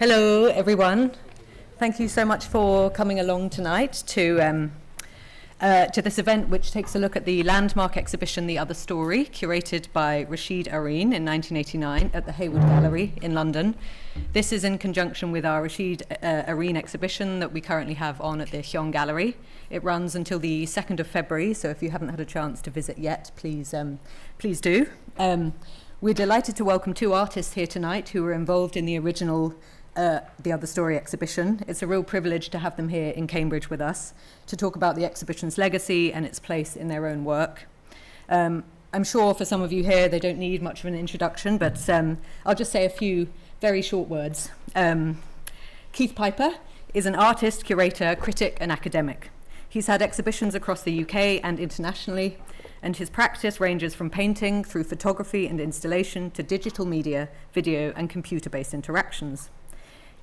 Hello, everyone. Thank you so much for coming along tonight to this event, which takes a look at the landmark exhibition The Other Story, curated by Rasheed Araeen in 1989 at the Hayward Gallery in London. This is in conjunction with our Rasheed Araeen exhibition that we currently have on at the Heong Gallery. It runs until the 2nd of February, so if you haven't had a chance to visit yet, please do. We're delighted to welcome two artists here tonight who were involved in the original The Other Story exhibition. It's a real privilege to have them here in Cambridge with us to talk about the exhibition's legacy and its place in their own work. I'm sure for some of you here they don't need much of an introduction, but I'll just say a few very short words. Keith Piper is an artist, curator, critic and academic. He's had exhibitions across the UK and internationally, and his practice ranges from painting through photography and installation to digital media, video and computer-based interactions.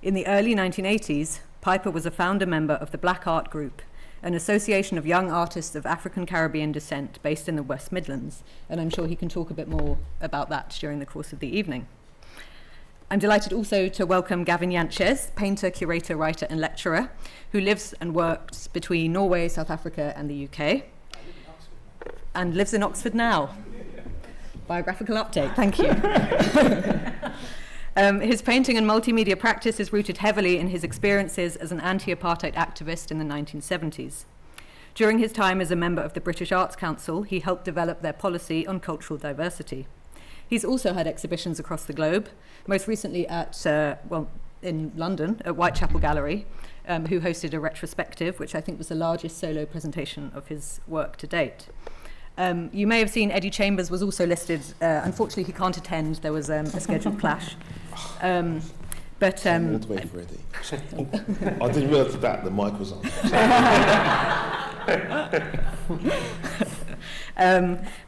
In the early 1980s, Piper was a founder member of the Black Art Group, an association of young artists of African Caribbean descent based in the West Midlands, and I'm sure he can talk a bit more about that during the course of the evening. I'm delighted also to welcome Gavin Jantjes, painter, curator, writer and lecturer, who lives and works between Norway, South Africa and the UK, and lives in Oxford now. Biographical update, thank you. His painting and multimedia practice is rooted heavily in his experiences as an anti-apartheid activist in the 1970s. During his time as a member of the British Arts Council, he helped develop their policy on cultural diversity. He's also had exhibitions across the globe, most recently at, in London, at Whitechapel Gallery, who hosted a retrospective, which I think was the largest solo presentation of his work to date. You may have seen Eddie Chambers was also listed. Unfortunately, he can't attend. There was a scheduled clash. All the way for Eddie. I didn't realise that the mic was on.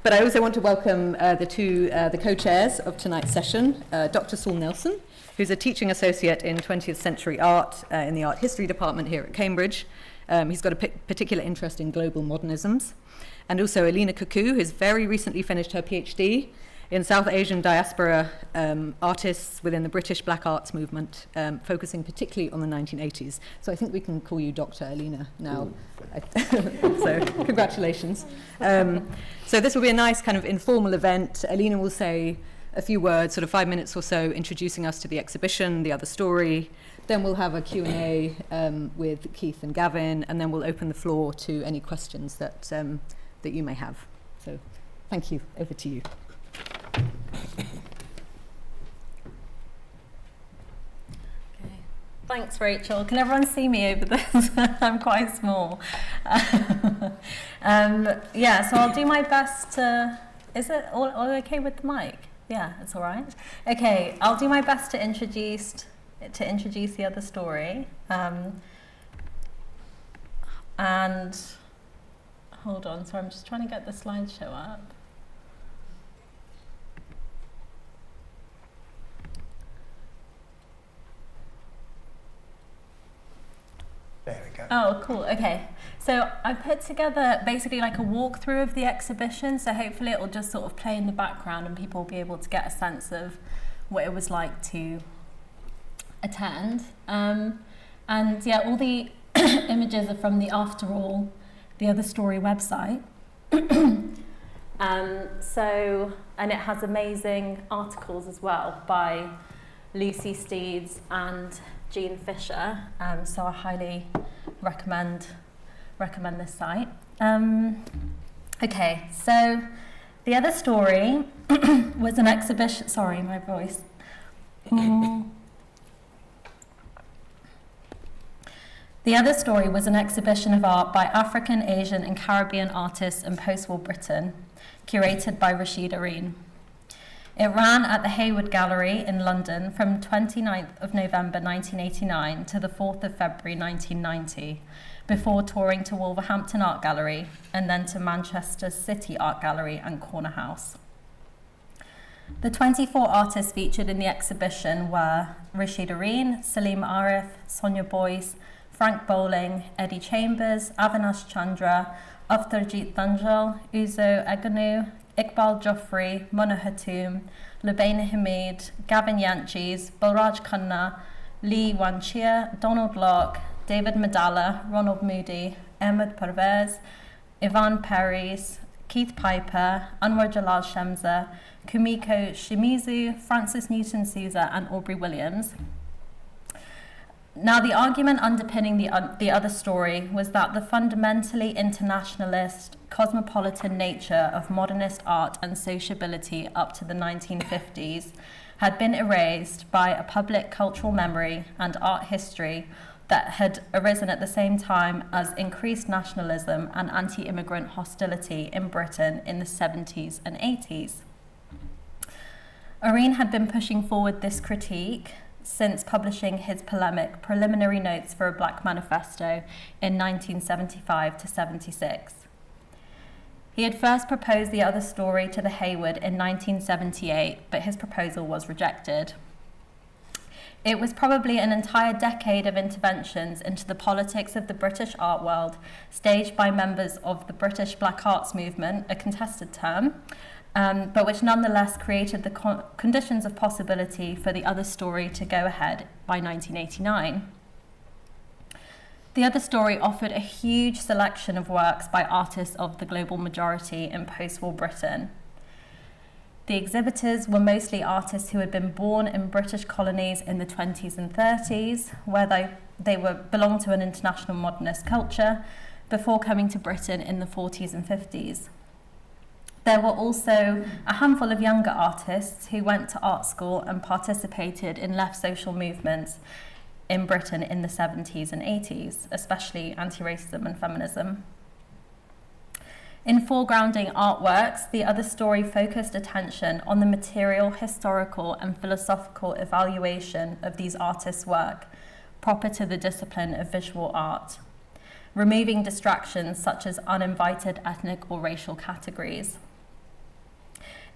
But I also want to welcome the co-chairs of tonight's session, Dr. Saul Nelson, who's a teaching associate in 20th century art in the art history department here at Cambridge. He's got a particular interest in global modernisms. And also Alina Kaku, who's very recently finished her PhD in South Asian diaspora artists within the British Black Arts movement, focusing particularly on the 1980s. So I think we can call you Dr. Alina now. So congratulations. So this will be a nice kind of informal event. Alina will say a few words, sort of 5 minutes or so, introducing us to the exhibition, The Other Story. Then we'll have a Q&A with Keith and Gavin, and then we'll open the floor to any questions that you may have. So thank you. Over to you. Okay. Thanks, Rachel. Can everyone see me over this? I'm quite small. Yeah, so I'll do my best to... Is it all okay with the mic? Yeah, it's all right. Okay, I'll do my best to introduce The Other Story. And hold on, so I'm just trying to get the slideshow up. There we go. Oh, cool. Okay. So I put together basically like a walkthrough of the exhibition. So hopefully it will just sort of play in the background and people will be able to get a sense of what it was like to attend. And yeah, all the images are from the After All, The Other Story website. And it has amazing articles as well by Lucy Steeds and Jean Fisher. So I highly recommend this site. Okay, so The Other Story was an exhibition. Sorry, my voice. The Other Story was an exhibition of art by African, Asian and Caribbean artists in post-war Britain, curated by Rasheed Araeen. It ran at the Hayward Gallery in London from 29th of November 1989 to the 4th of February 1990, before touring to Wolverhampton Art Gallery and then to Manchester City Art Gallery and Corner House. The 24 artists featured in the exhibition were Rasheed Araeen, Salim Arif, Sonia Boyce, Frank Bowling, Eddie Chambers, Avinash Chandra, Avtarjeet Dhanjal, Uzo Egonu, Iqbal Joffrey, Mona Hatoum, Lubaina Hamid, Gavin Jantjes, Balraj Khanna, Lee Wan-chia, Donald Locke, David Medalla, Ronald Moody, Ahmed Parvez, Ivan Perez, Keith Piper, Anwar Jalal Shemza, Kumiko Shimizu, Francis Newton Sousa, and Aubrey Williams. Now, the argument underpinning the other story was that the fundamentally internationalist, cosmopolitan nature of modernist art and sociability up to the 1950s had been erased by a public cultural memory and art history that had arisen at the same time as increased nationalism and anti-immigrant hostility in Britain in the 70s and 80s. Araeen had been pushing forward this critique since publishing his polemic Preliminary Notes for a Black Manifesto in 1975 to 76. He had first proposed the other story to the Hayward in 1978, but his proposal was rejected. It was probably an entire decade of interventions into the politics of the British art world, staged by members of the British Black Arts Movement, a contested term, but which nonetheless created the conditions of possibility for the other story to go ahead by 1989. The other story offered a huge selection of works by artists of the global majority in post-war Britain. The exhibitors were mostly artists who had been born in British colonies in the 20s and 30s, where they belonged to an international modernist culture, before coming to Britain in the 40s and 50s. There were also a handful of younger artists who went to art school and participated in left social movements in Britain in the 70s and 80s, especially anti-racism and feminism. In foregrounding artworks, the other story focused attention on the material, historical, and philosophical evaluation of these artists' work, proper to the discipline of visual art, removing distractions such as uninvited ethnic or racial categories.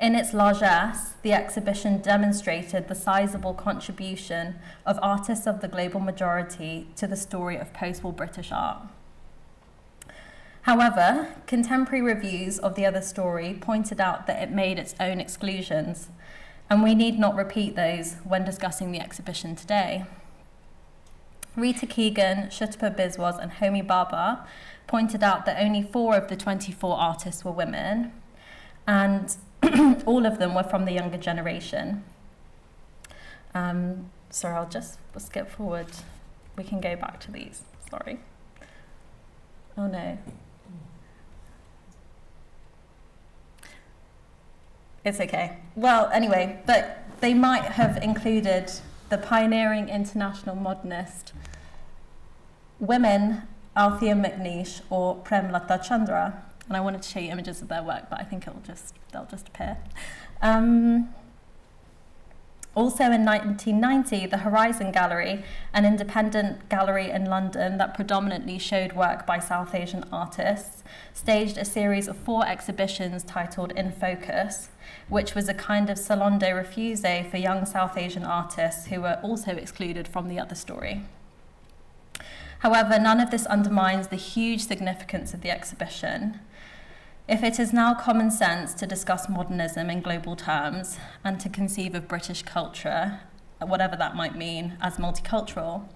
In its largesse, the exhibition demonstrated the sizable contribution of artists of the global majority to the story of post-war British art. However, contemporary reviews of the other story pointed out that it made its own exclusions, and we need not repeat those when discussing the exhibition today. Rita Keegan, Shutpa Biswas, and Homi Bhabha pointed out that only 4 of the 24 artists were women, and all of them were from the younger generation. Sorry, we'll skip forward. We can go back to these, sorry. Oh no. It's okay. Well, anyway, but they might have included the pioneering international modernist women, Althea McNeish or Premlata Chandra. And I wanted to show you images of their work, but I think they'll just appear. Also in 1990, the Horizon Gallery, an independent gallery in London that predominantly showed work by South Asian artists, staged a series of 4 exhibitions titled In Focus, which was a kind of salon de refusé for young South Asian artists who were also excluded from the other story. However, none of this undermines the huge significance of the exhibition. If it is now common sense to discuss modernism in global terms and to conceive of British culture, whatever that might mean, as multicultural,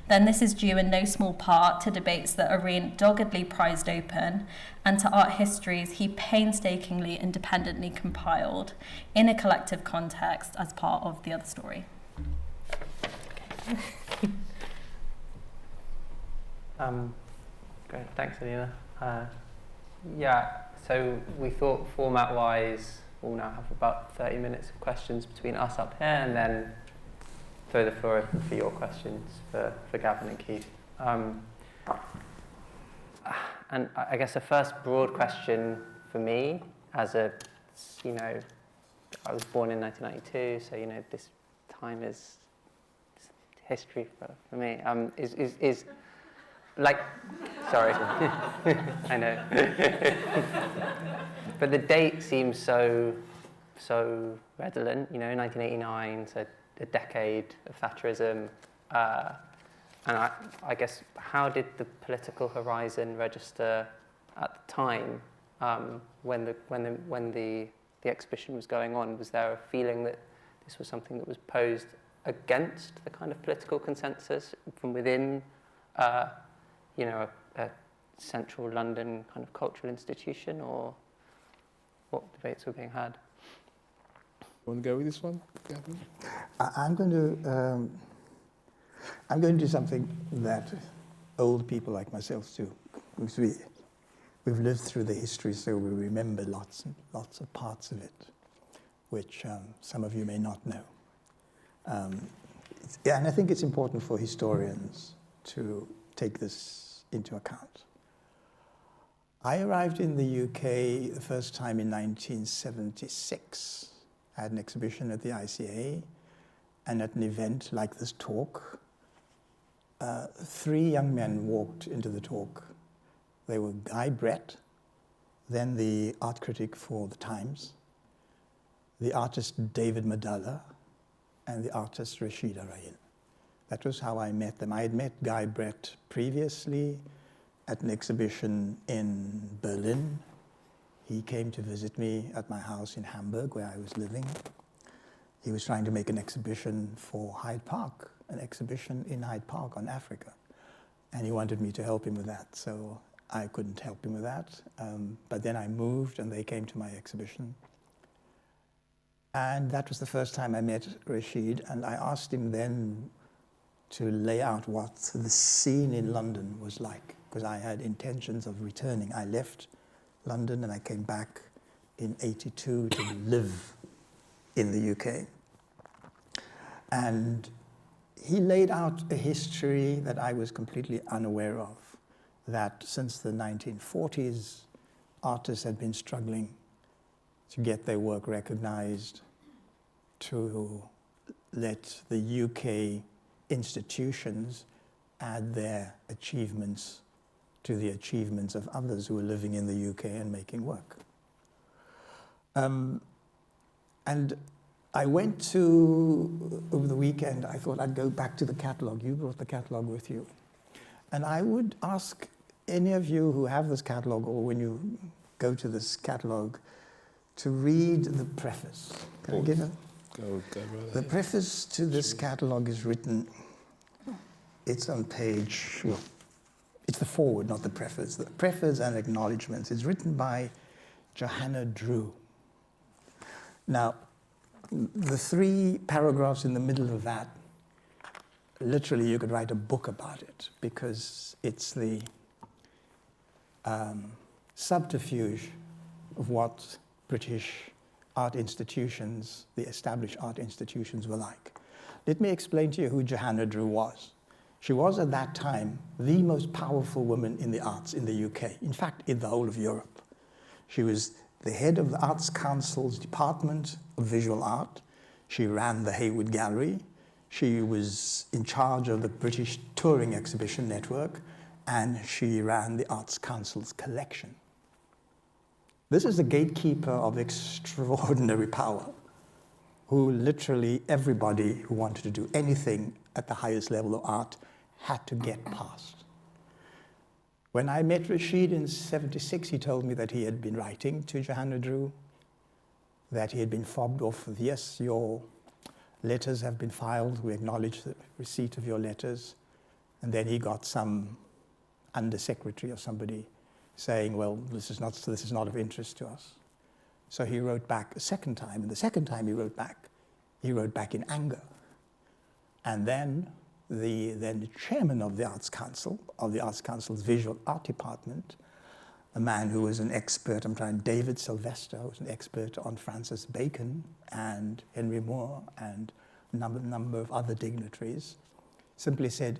then this is due in no small part to debates that Araeen doggedly prized open and to art histories he painstakingly independently compiled in a collective context as part of the other story. Great, thanks, Alina. So we thought format-wise, we'll now have about 30 minutes of questions between us up here, and then throw the floor open for your questions for Gavin and Keith. And I guess the first broad question for me, I was born in 1992, so this time is history for me. Is like, sorry, I know. But the date seems so redolent, 1989, so a decade of Thatcherism. And I guess, how did the political horizon register at the time when the exhibition was going on? Was there a feeling that this was something that was posed against the kind of political consensus from within, you know, a central London kind of cultural institution, or what debates were being had? Want to go with this one, Gavin? I'm going to do something that old people like myself do, because we've lived through the history, so we remember lots and lots of parts of it, which some of you may not know. And I think it's important for historians to take this into account. I arrived in the UK the first time in 1976. I had an exhibition at the ICA, and at an event like this talk, 3 young men walked into the talk. They were Guy Brett, then the art critic for The Times, the artist David Madalla, and the artist Rasheed Araeen. That was how I met them. I had met Guy Brett previously at an exhibition in Berlin. He came to visit me at my house in Hamburg, where I was living. He was trying to make an exhibition for Hyde Park, an exhibition in Hyde Park on Africa. And he wanted me to help him with that, so I couldn't help him with that. But then I moved, and they came to my exhibition. And that was the first time I met Rasheed, and I asked him then to lay out what the scene in London was like, because I had intentions of returning. I left London and I came back in '82 to live in the UK. And he laid out a history that I was completely unaware of, that since the 1940s, artists had been struggling to get their work recognized, to let the UK institutions add their achievements to the achievements of others who were living in the UK and making work. And I went to, over the weekend, I thought I'd go back to the catalogue. You brought the catalogue with you. And I would ask any of you who have this catalogue, or when you go to this catalogue, to read the preface. Can I give it? Go right The ahead. preface to this catalogue is written, it's on page, well, it's the foreword, not the preface. The preface and acknowledgements. It's written by Johanna Drew. Now, the 3 paragraphs in the middle of that, literally you could write a book about it, because it's the subterfuge of what British art institutions, the established art institutions, were like. Let me explain to you who Johanna Drew was. She was at that time the most powerful woman in the arts in the UK, in fact, in the whole of Europe. She was the head of the Arts Council's Department of Visual Art. She ran the Hayward Gallery. She was in charge of the British Touring Exhibition Network, and she ran the Arts Council's collection. This is a gatekeeper of extraordinary power, who literally everybody who wanted to do anything at the highest level of art had to get past. When I met Rasheed in '76, he told me that he had been writing to Johanna Drew, that he had been fobbed off with, yes, your letters have been filed, we acknowledge the receipt of your letters. And then he got some undersecretary or somebody saying, well, this is not of interest to us. So he wrote back a second time, and the second time he wrote back in anger. And then the chairman of the Arts Council, of the Arts Council's Visual Art Department, a man who was an expert, David Sylvester, who was an expert on Francis Bacon and Henry Moore and a number of other dignitaries, simply said,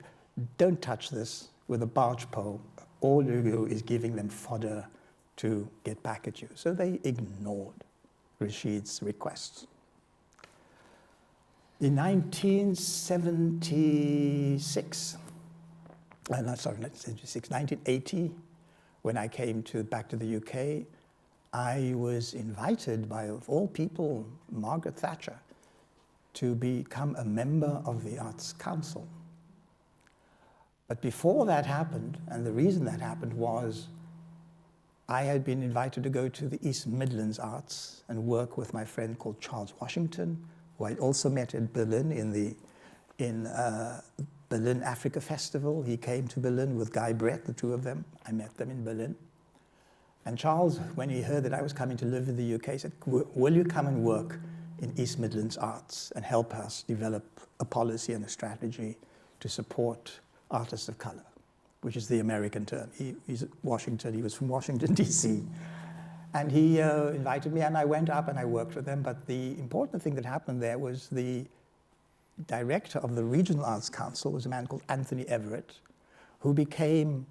don't touch this with a barge pole. All you do is giving them fodder to get back at you. So they ignored Rasheed's requests. In 1976, 1980, when I came back to the UK, I was invited by, of all people, Margaret Thatcher, to become a member of the Arts Council. But before that happened, and the reason that happened was I had been invited to go to the East Midlands Arts and work with my friend called Charles Washington, who I'd also met in Berlin in the in Berlin Africa Festival. He came to Berlin with Guy Brett, the two of them. I met them in Berlin. And Charles, when he heard that I was coming to live in the UK, said, will you come and work in East Midlands Arts and help us develop a policy and a strategy to support artists of colour, which is the American term. He's Washington, he was from Washington, DC. And he invited me, and I went up and I worked with them. But the important thing that happened there was the director of the Regional Arts Council was a man called Anthony Everett, who became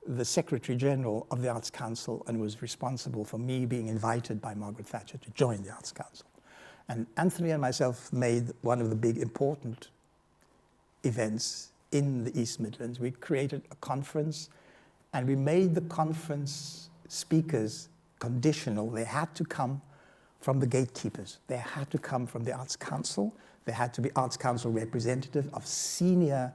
the Secretary General of the Arts Council and was responsible for me being invited by Margaret Thatcher to join the Arts Council. And Anthony and myself made one of the big important events in the East Midlands. We created a conference, and we made the conference speakers conditional. They had to come from the gatekeepers. They had to come from the Arts Council. They had to be Arts Council representative of senior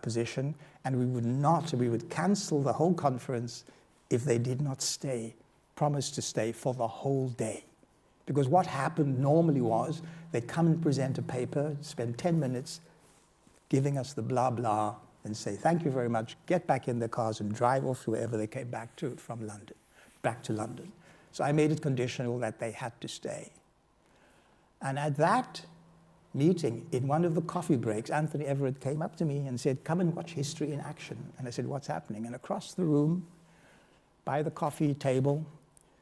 position, and we would cancel the whole conference if they did not stay, promise to stay for the whole day. Because what happened normally was they'd come and present a paper, spend 10 minutes giving us the blah blah, and say thank you very much, get back in their cars and drive off to wherever they came back to from London, back to London. So I made it conditional that they had to stay. And at that meeting, in one of the coffee breaks, Anthony Everett came up to me and said, come and watch history in action. And I said, what's happening? And across the room, by the coffee table,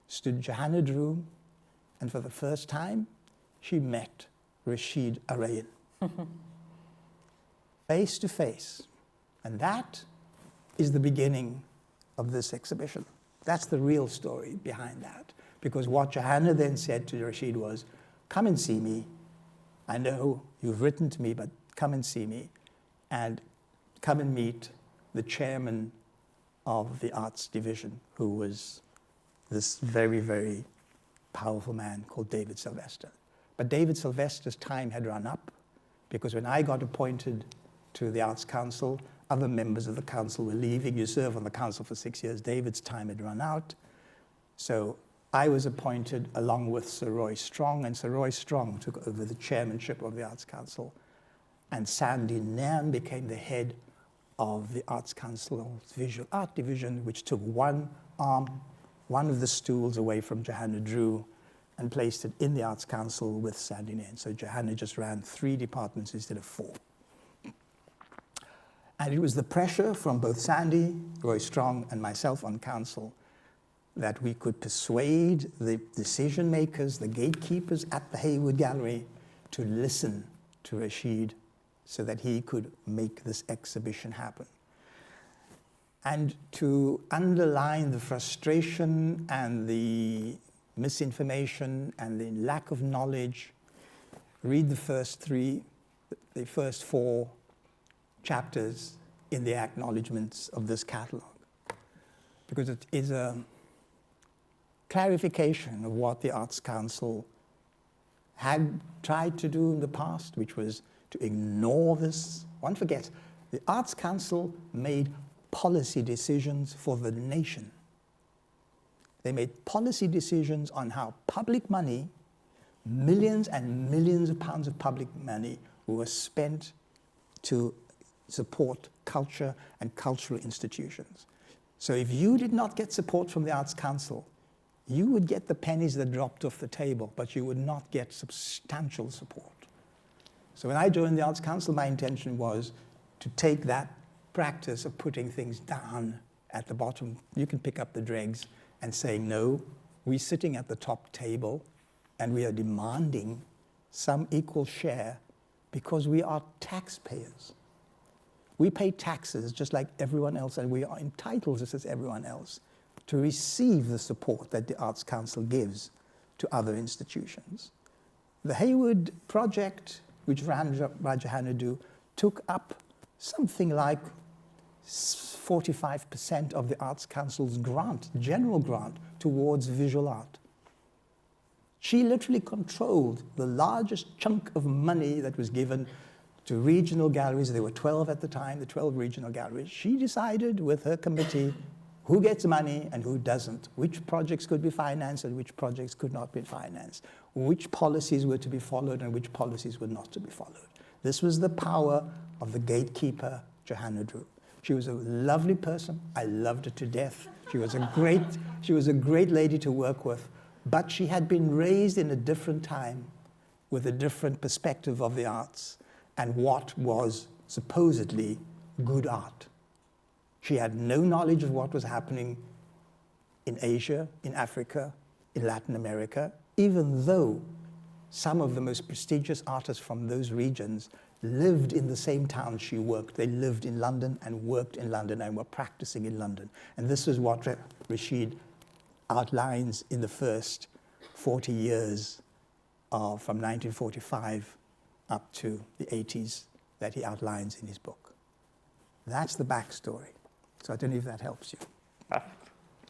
stood Johanna Drew, and for the first time, she met Rasheed Araeen. Face to face. And that is the beginning of this exhibition. That's the real story behind that. Because what Johanna then said to Rasheed was, come and see me. I know you've written to me, but come and see me, and come and meet the chairman of the arts division, who was this very, very powerful man called David Sylvester. But David Sylvester's time had run up, because when I got appointed to the Arts Council, other members of the council were leaving. You serve on the council for 6 years. David's time had run out. So I was appointed along with Sir Roy Strong, and Sir Roy Strong took over the chairmanship of the Arts Council, and Sandy Nairn became the head of the Arts Council's Visual Art Division, which took one arm, one of the stools away from Johanna Drew, and placed it in the Arts Council with Sandy Nairn. So Johanna just ran 3 departments instead of 4. And it was the pressure from both Sandy, Roy Strong, and myself on council that we could persuade the decision makers, the gatekeepers at the Hayward Gallery, to listen to Rasheed so that he could make this exhibition happen. And to underline the frustration and the misinformation and the lack of knowledge, read the first 4 chapters in the acknowledgements of this catalogue, because it is a clarification of what the Arts Council had tried to do in the past, which was to ignore this. One forgets, the Arts Council made policy decisions for the nation. They made policy decisions on how public money, millions and millions of pounds of public money, were spent to support culture and cultural institutions. So if you did not get support from the Arts Council, you would get the pennies that dropped off the table, but you would not get substantial support. So when I joined the Arts Council, my intention was to take that practice of putting things down at the bottom. You can pick up the dregs and saying, no, we're sitting at the top table and we are demanding some equal share because we are taxpayers. We pay taxes just like everyone else, and we are entitled, just as everyone else, to receive the support that the Arts Council gives to other institutions. The Hayward project, which ran by Johanna Drew, took up something like 45% of the Arts Council's grant, general grant, towards visual art. She literally controlled the largest chunk of money that was given to regional galleries. There were 12 at the time, the 12 regional galleries. She decided with her committee who gets money and who doesn't, which projects could be financed and which projects could not be financed, which policies were to be followed and which policies were not to be followed. This was the power of the gatekeeper, Johanna Drew. She was a lovely person. I loved her to death. She was a great lady to work with, but she had been raised in a different time with a different perspective of the arts and what was supposedly good art. She had no knowledge of what was happening in Asia, in Africa, in Latin America, even though some of the most prestigious artists from those regions lived in the same town she worked. They lived in London and worked in London and were practicing in London. And this is what Rasheed outlines in the first 40 years from 1945 up to the 80s that he outlines in his book. That's the backstory. So I don't know if that helps you.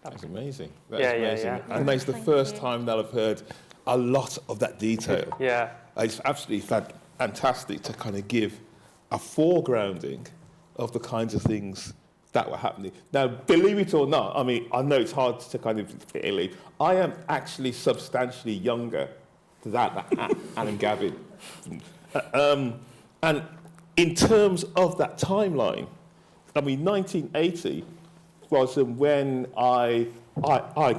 That's amazing. That's amazing. Yeah. And that's the first time that I've heard a lot of that detail. Yeah. It's absolutely fantastic to kind of give a foregrounding of the kinds of things that were happening. Now, believe it or not, I mean, I know it's hard to kind of believe, I am actually substantially younger than that and Gavin. And in terms of that timeline, I mean, 1980 was when I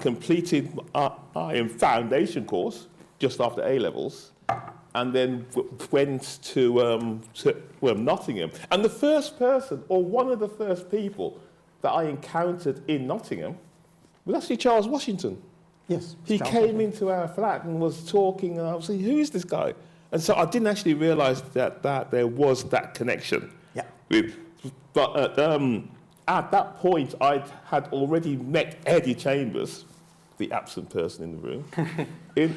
completed my foundation course just after A-levels, and then went to Nottingham. And the first person, or one of the first people that I encountered in Nottingham was actually Charles Washington. Yes. He came into our flat and was talking, and I was saying, who is this guy? And so I didn't actually realise that there was that connection. Yeah. But at that point, I had already met Eddie Chambers, the absent person in the room.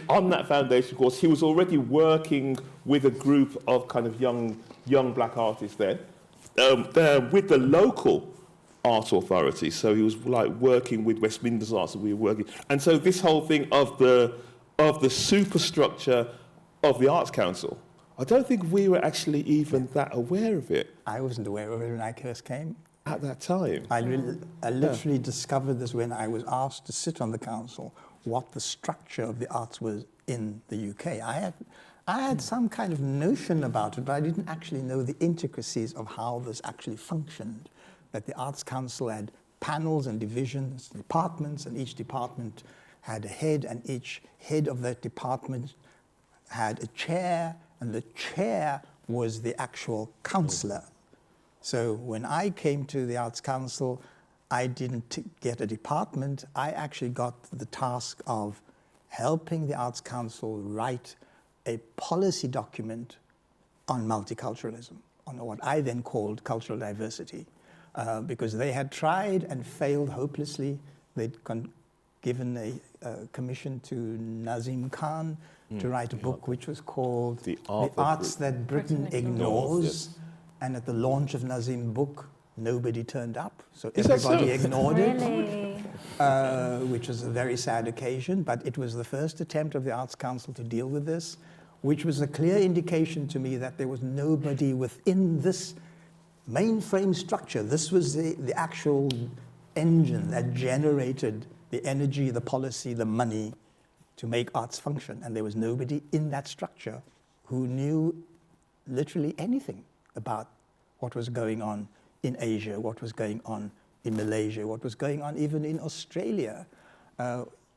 On that foundation course, he was already working with a group of kind of young black artists then, with the local art authority. So he was like working with Westminster's Arts, and we were working. And so this whole thing of the superstructure of the Arts Council, I don't think we were actually even that aware of it. I wasn't aware of it when I first came. At that time? I literally discovered this when I was asked to sit on the council, what the structure of the arts was in the UK. I had some kind of notion about it, but I didn't actually know the intricacies of how this actually functioned. That the Arts Council had panels and divisions, departments, and each department had a head, and each head of that department had a chair, and the chair was the actual councillor. So when I came to the Arts Council, I didn't get a department. I actually got the task of helping the Arts Council write a policy document on multiculturalism, on what I then called cultural diversity, because they had tried and failed hopelessly. They'd given a commission to Nazim Khan to write a book which was called The Arts That Britain Ignores. Yes. And at the launch of Nazim's book, nobody turned up, so everybody ignored it, which was a very sad occasion. But it was the first attempt of the Arts Council to deal with this, which was a clear indication to me that there was nobody within this mainframe structure. This was the actual engine that generated the energy, the policy, the money to make arts function. And there was nobody in that structure who knew literally anything about what was going on in Asia, what was going on in Malaysia, what was going on even in Australia,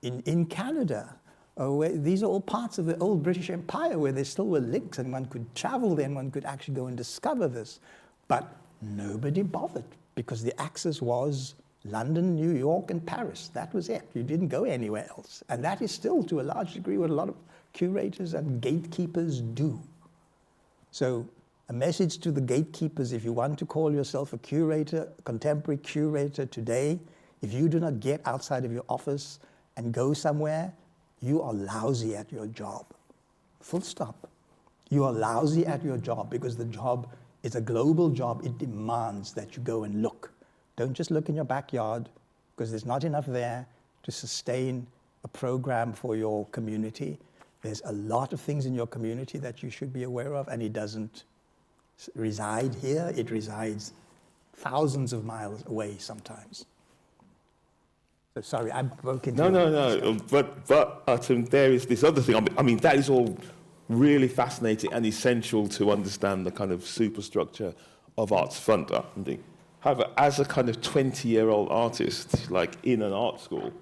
in Canada. These are all parts of the old British Empire where there still were links and one could travel there and one could actually go and discover this. But nobody bothered because the axis was London, New York, and Paris. That was it. You didn't go anywhere else. And that is still, to a large degree, what a lot of curators and gatekeepers do. So a message to the gatekeepers: if you want to call yourself a curator, a contemporary curator today, if you do not get outside of your office and go somewhere, you are lousy at your job. Full stop. You are lousy at your job because the job is a global job. It demands that you go and look. Don't just look in your backyard because there's not enough there to sustain a program for your community. There's a lot of things in your community that you should be aware of, and it doesn't reside here. It resides thousands of miles away sometimes. So sorry, I broke into... No. But there is this other thing. I mean, that is all really fascinating and essential to understand the kind of superstructure of arts funding. However, as a kind of 20-year-old artist, like in an art school,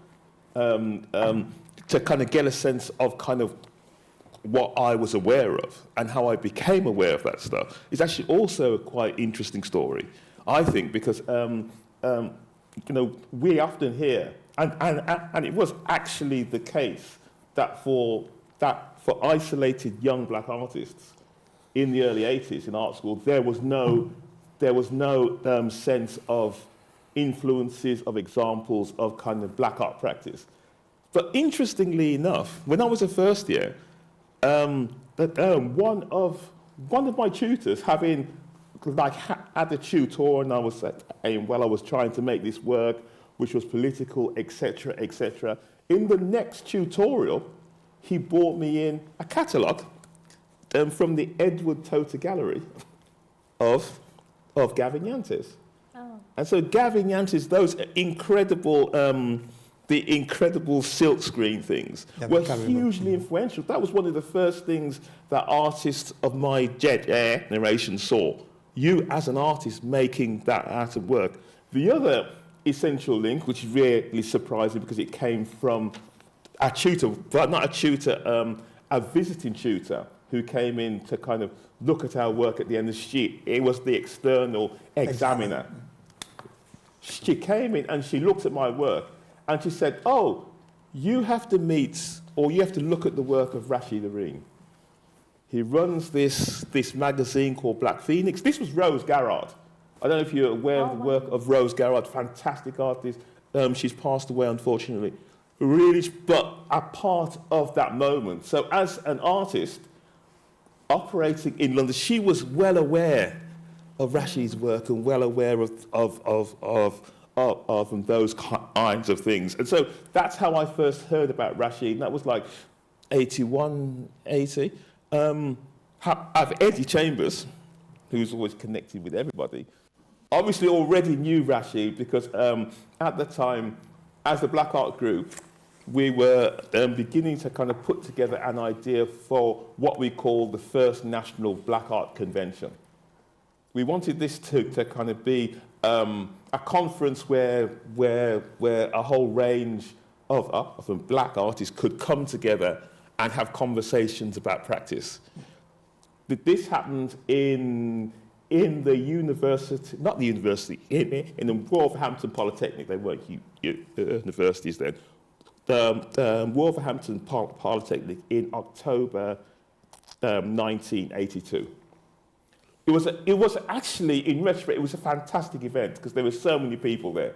to kind of get a sense of kind of what I was aware of and how I became aware of that stuff is actually also a quite interesting story, I think, because we often hear, and it was actually the case that for isolated young black artists in the early 80s in art school, there was no sense of influences, of examples of kind of black art practice. But interestingly enough, when I was a first year, one of my tutors, having had a tutor, and I was trying to make this work, which was political, etc., etc. In the next tutorial, he brought me in a catalogue from the Edward Gallery of Gavin Jantjes. Oh. And so Gavin Jantjes, those incredible, the incredible silkscreen things were hugely influential. That was one of the first things that artists of my generation saw. You as an artist making that art of work. The other essential link, which is really surprising because it came from a tutor, but not a tutor, a visiting tutor who came in to kind of look at our work at the end of the sheet. It was the external examiner. She came in and she looked at my work and she said, oh, you have to meet or you have to look at the work of Rasheed Araeen. He runs this magazine called Black Phoenix. This was Rose Garrard. I don't know if you're aware of the work of Rose Garrard, fantastic artist. She's passed away, unfortunately. Really, but a part of that moment. So as an artist operating in London, she was well aware of Rasheed's work and well aware of those kinds of things. And so that's how I first heard about Rasheed. And that was like 81, 80. I've Eddie Chambers, who's always connected with everybody, obviously already knew Rasheed because at the time, as the Black Art Group, we were beginning to kind of put together an idea for what we call the first National Black Art Convention. We wanted this to kind of be a conference where a whole range of black artists could come together and have conversations about practice. This happened in the university, not the university, in the Wolverhampton Polytechnic. They weren't universities then. The Wolverhampton Polytechnic in October 1982. It was actually, in retrospect, it was a fantastic event because there were so many people there.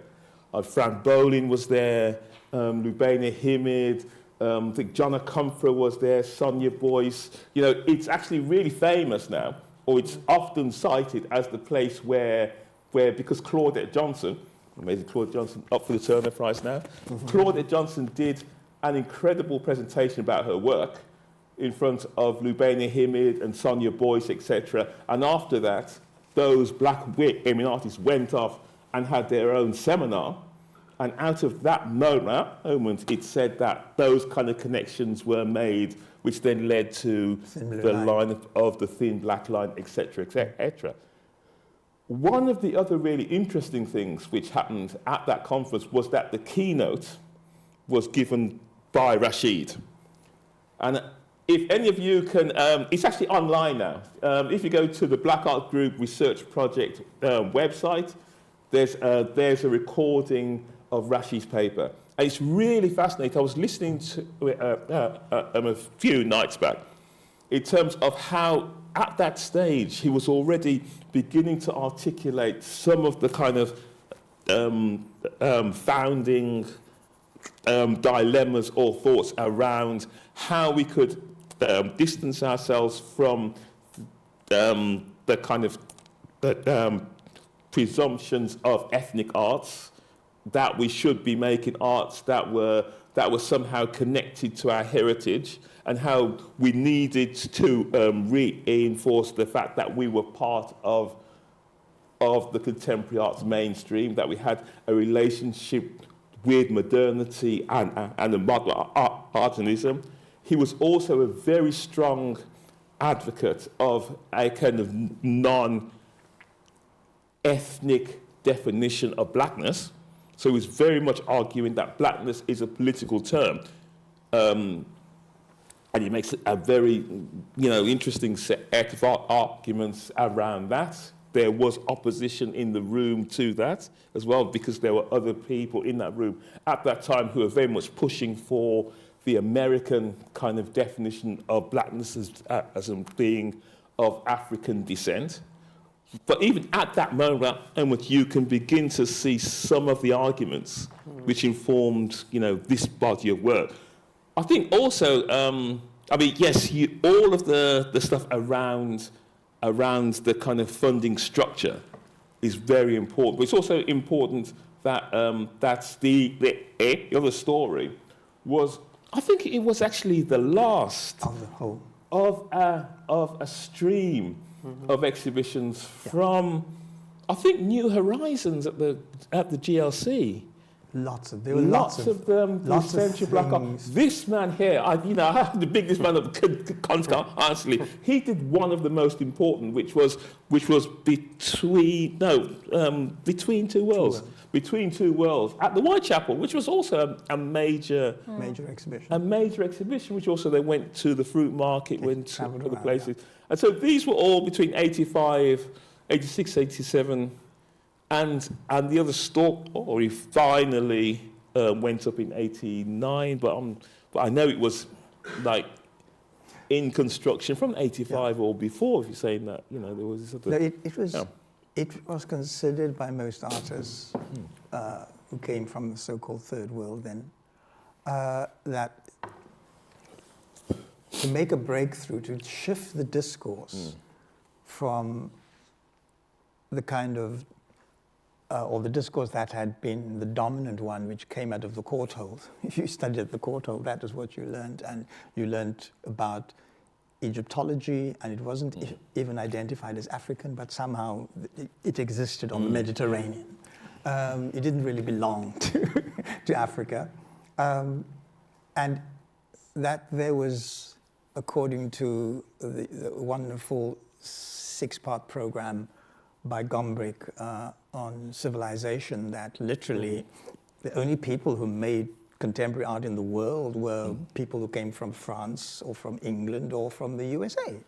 Fran Bolin was there, Lubena Himid, I think Jonna Comfort was there, Sonia Boyce. You know, it's actually really famous now, or it's often cited as the place where because Claudette Johnson, amazing Claudette Johnson, up for the Turner Prize now. Mm-hmm. Claudette Johnson did an incredible presentation about her work in front of Lubena Himid and Sonia Boyce, etc. And after that, those black women artists went off and had their own seminar. And out of that moment, it said that those kind of connections were made, which then led to the line of the thin black line, etc., etc. One of the other really interesting things which happened at that conference was that the keynote was given by Rasheed. And if any of you can, it's actually online now. If you go to the Black Art Group Research Project website, there's a recording of Rasheed's paper. And it's really fascinating. I was listening to it a few nights back in terms of how, at that stage, he was already beginning to articulate some of the kind of founding dilemmas or thoughts around how we could distance ourselves from the kind of presumptions of ethnic arts, that we should be making arts that were somehow connected to our heritage, and how we needed to reinforce the fact that we were part of the contemporary arts mainstream, that we had a relationship with modernity and the modern artism. He was also a very strong advocate of a kind of non-ethnic definition of blackness. So he was very much arguing that blackness is a political term. And he makes a very, interesting set of arguments around that. There was opposition in the room to that as well, because there were other people in that room at that time who were very much pushing for the American kind of definition of blackness as a being of African descent. But even at that moment, you can begin to see some of the arguments which informed, this body of work. I think also, yes, all of the stuff around the kind of funding structure is very important. But it's also important that that's the other story was, I think it was actually the last of the whole of a stream of exhibitions from, I think, New Horizons at the GLC. There were lots of them. lots of Central Black Art. things. This man here, I have to big this man up. Honestly, he did one of the most important, which was between two worlds. Between Two Worlds at the Whitechapel, which was also a major exhibition. A major exhibition, which also they went to the fruit market, went to travelled other around, places. And so these were all between 85, 86, 87, and the other story finally went up in 89, but I know it was like in construction from 85 or before, if you're saying that, there was this other... No, it was considered by most artists who came from the so-called third world then, that to make a breakthrough, to shift the discourse from the kind of, or the discourse that had been the dominant one, which came out of the court hold. If you studied at the court hold, that is what you learned, and you learned about Egyptology, and it wasn't even identified as African, but somehow it existed on the Mediterranean. It didn't really belong to Africa. And that there was, according to the wonderful 6-part program by Gombrich on civilization, that literally the only people who made contemporary art in the world were people who came from France or from England or from the USA.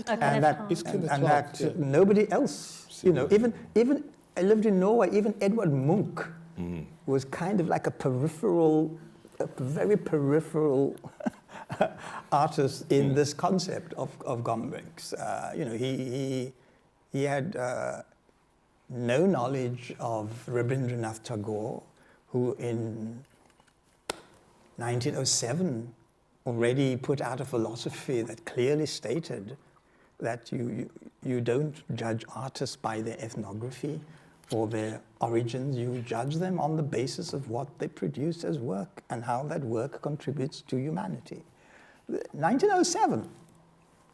And that nobody else, even I lived in Norway, even Edvard Munch was kind of like a very peripheral artist in this concept of Gombrich's. He had no knowledge of Rabindranath Tagore, who in 1907 already put out a philosophy that clearly stated that you don't judge artists by their ethnography or their origins. You judge them on the basis of what they produce as work and how that work contributes to humanity. 1907,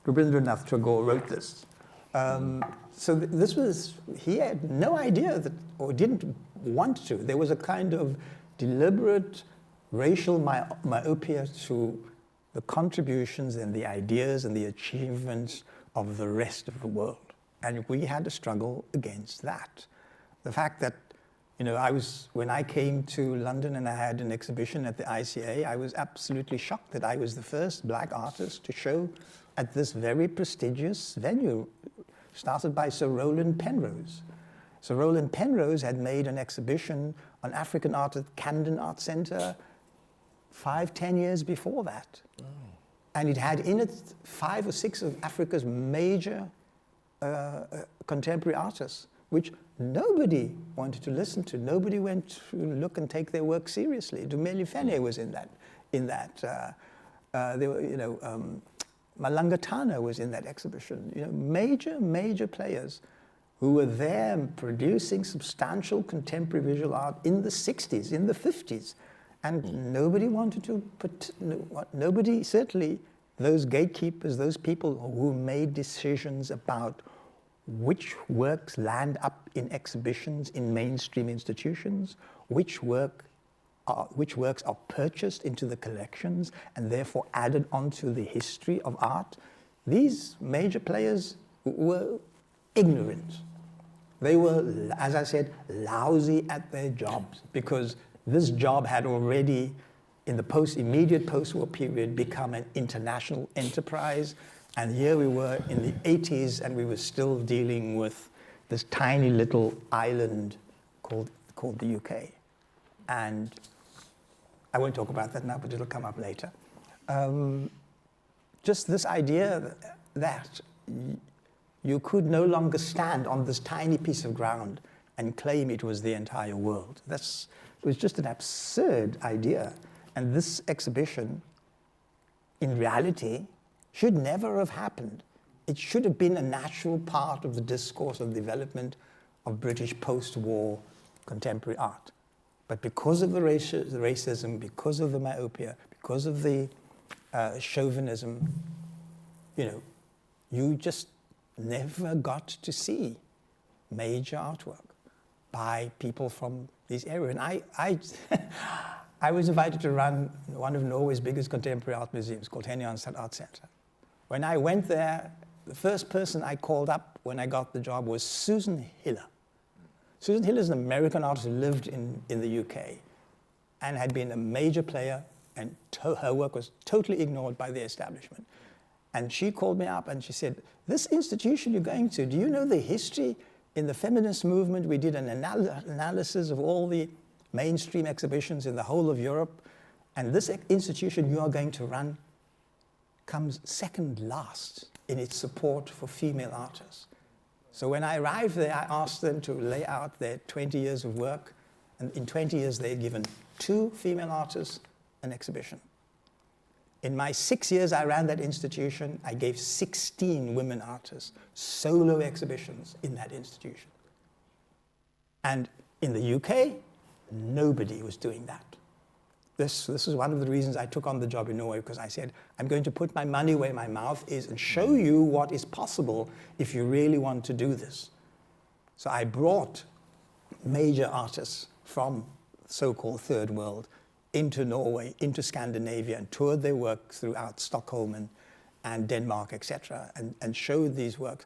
Rabindranath Tagore wrote this. So this was, he had no idea that, or didn't want to. There was a kind of deliberate racial myopia to the contributions and the ideas and the achievements of the rest of the world. And we had to struggle against that. The fact that, when I came to London and I had an exhibition at the ICA, I was absolutely shocked that I was the first black artist to show at this very prestigious venue, started by Sir Rowland Penrose. Sir Rowland Penrose had made an exhibition on African art at Camden Art Centre 5-10 years before that. Oh. And it had in it 5 or 6 of Africa's major contemporary artists, which nobody wanted to listen to. Nobody went to look and take their work seriously. Dumeli Fene was in that. There were, Malangatana was in that exhibition. Major players who were there producing substantial contemporary visual art in the 60s, in the 50s. And nobody wanted to nobody, certainly those gatekeepers, those people who made decisions about which works land up in exhibitions in mainstream institutions, which works are purchased into the collections and therefore added onto the history of art. These major players were ignorant. They were, as I said, lousy at their jobs, because this job had already, in the immediate post-war period, become an international enterprise. And here we were in the 80s, and we were still dealing with this tiny little island called the UK. And I won't talk about that now, but it'll come up later. Just this idea that you could no longer stand on this tiny piece of ground and claim it was the entire world. It was just an absurd idea. And this exhibition, in reality, should never have happened. It should have been a natural part of the discourse of development of British post-war contemporary art. But because of the racism, because of the myopia, because of the chauvinism, you just never got to see major artwork by people from these areas. And I was invited to run one of Norway's biggest contemporary art museums called Heong Art Center. When I went there, the first person I called up when I got the job was Susan Hiller. Susan Hiller is an American artist who lived in the UK and had been a major player, and her work was totally ignored by the establishment. And she called me up and she said, "This institution you're going to, do you know the history? In the feminist movement, we did an analysis of all the mainstream exhibitions in the whole of Europe, and this institution you are going to run comes second last in its support for female artists." So when I arrived there, I asked them to lay out their 20 years of work, and in 20 years they had given 2 female artists an exhibition. In my 6 years I ran that institution, I gave 16 women artists solo exhibitions in that institution. And in the UK, nobody was doing that. This is one of the reasons I took on the job in Norway, because I said, I'm going to put my money where my mouth is and show you what is possible if you really want to do this. So I brought major artists from so-called third world into Norway, into Scandinavia, and toured their work throughout Stockholm and Denmark, etc., and showed these works.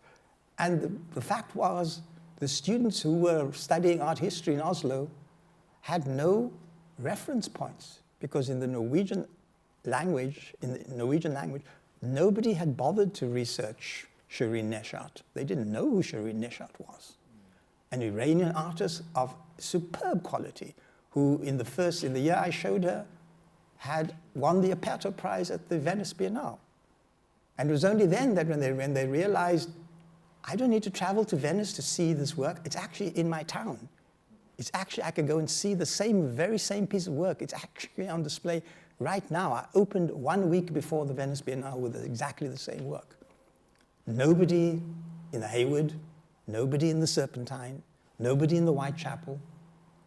And the fact was, the students who were studying art history in Oslo had no reference points, because in the Norwegian language, nobody had bothered to research Shireen Neshat. They didn't know who Shireen Neshat was. An Iranian artist of superb quality, who in the year I showed her, had won the Aperto Prize at the Venice Biennale. And it was only then that when they realized, I don't need to travel to Venice to see this work, it's actually in my town. It's actually, I can go and see the very same piece of work. It's actually on display right now. I opened 1 week before the Venice Biennale with exactly the same work. Nobody in the Hayward, nobody in the Serpentine, nobody in the Whitechapel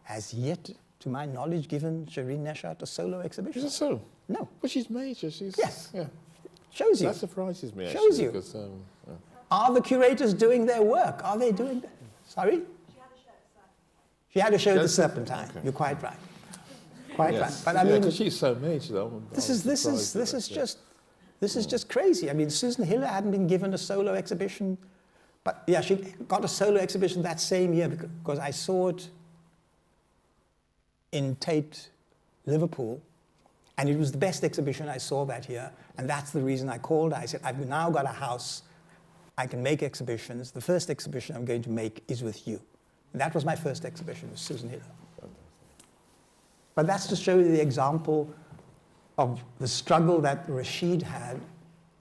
has yet, to my knowledge, given Shireen Neshat a solo exhibition. Is it so? No. But she's major. Yes. Yeah. Shows you. That surprises me, actually. Shows you. Because, yeah. Are the curators doing their work? Are they doing that? Sorry? She had a show at the Serpentine. Okay. You're quite right. Quite right. But I mean, because she's so major, though. This is just crazy. I mean, Susan Hiller hadn't been given a solo exhibition, but yeah, she got a solo exhibition that same year because I saw it in Tate, Liverpool, and it was the best exhibition I saw that year, and that's the reason I called her. I said, I've now got a house, I can make exhibitions. The first exhibition I'm going to make is with you. And that was my first exhibition with Susan Hiller. But that's to show you the example of the struggle that Rasheed had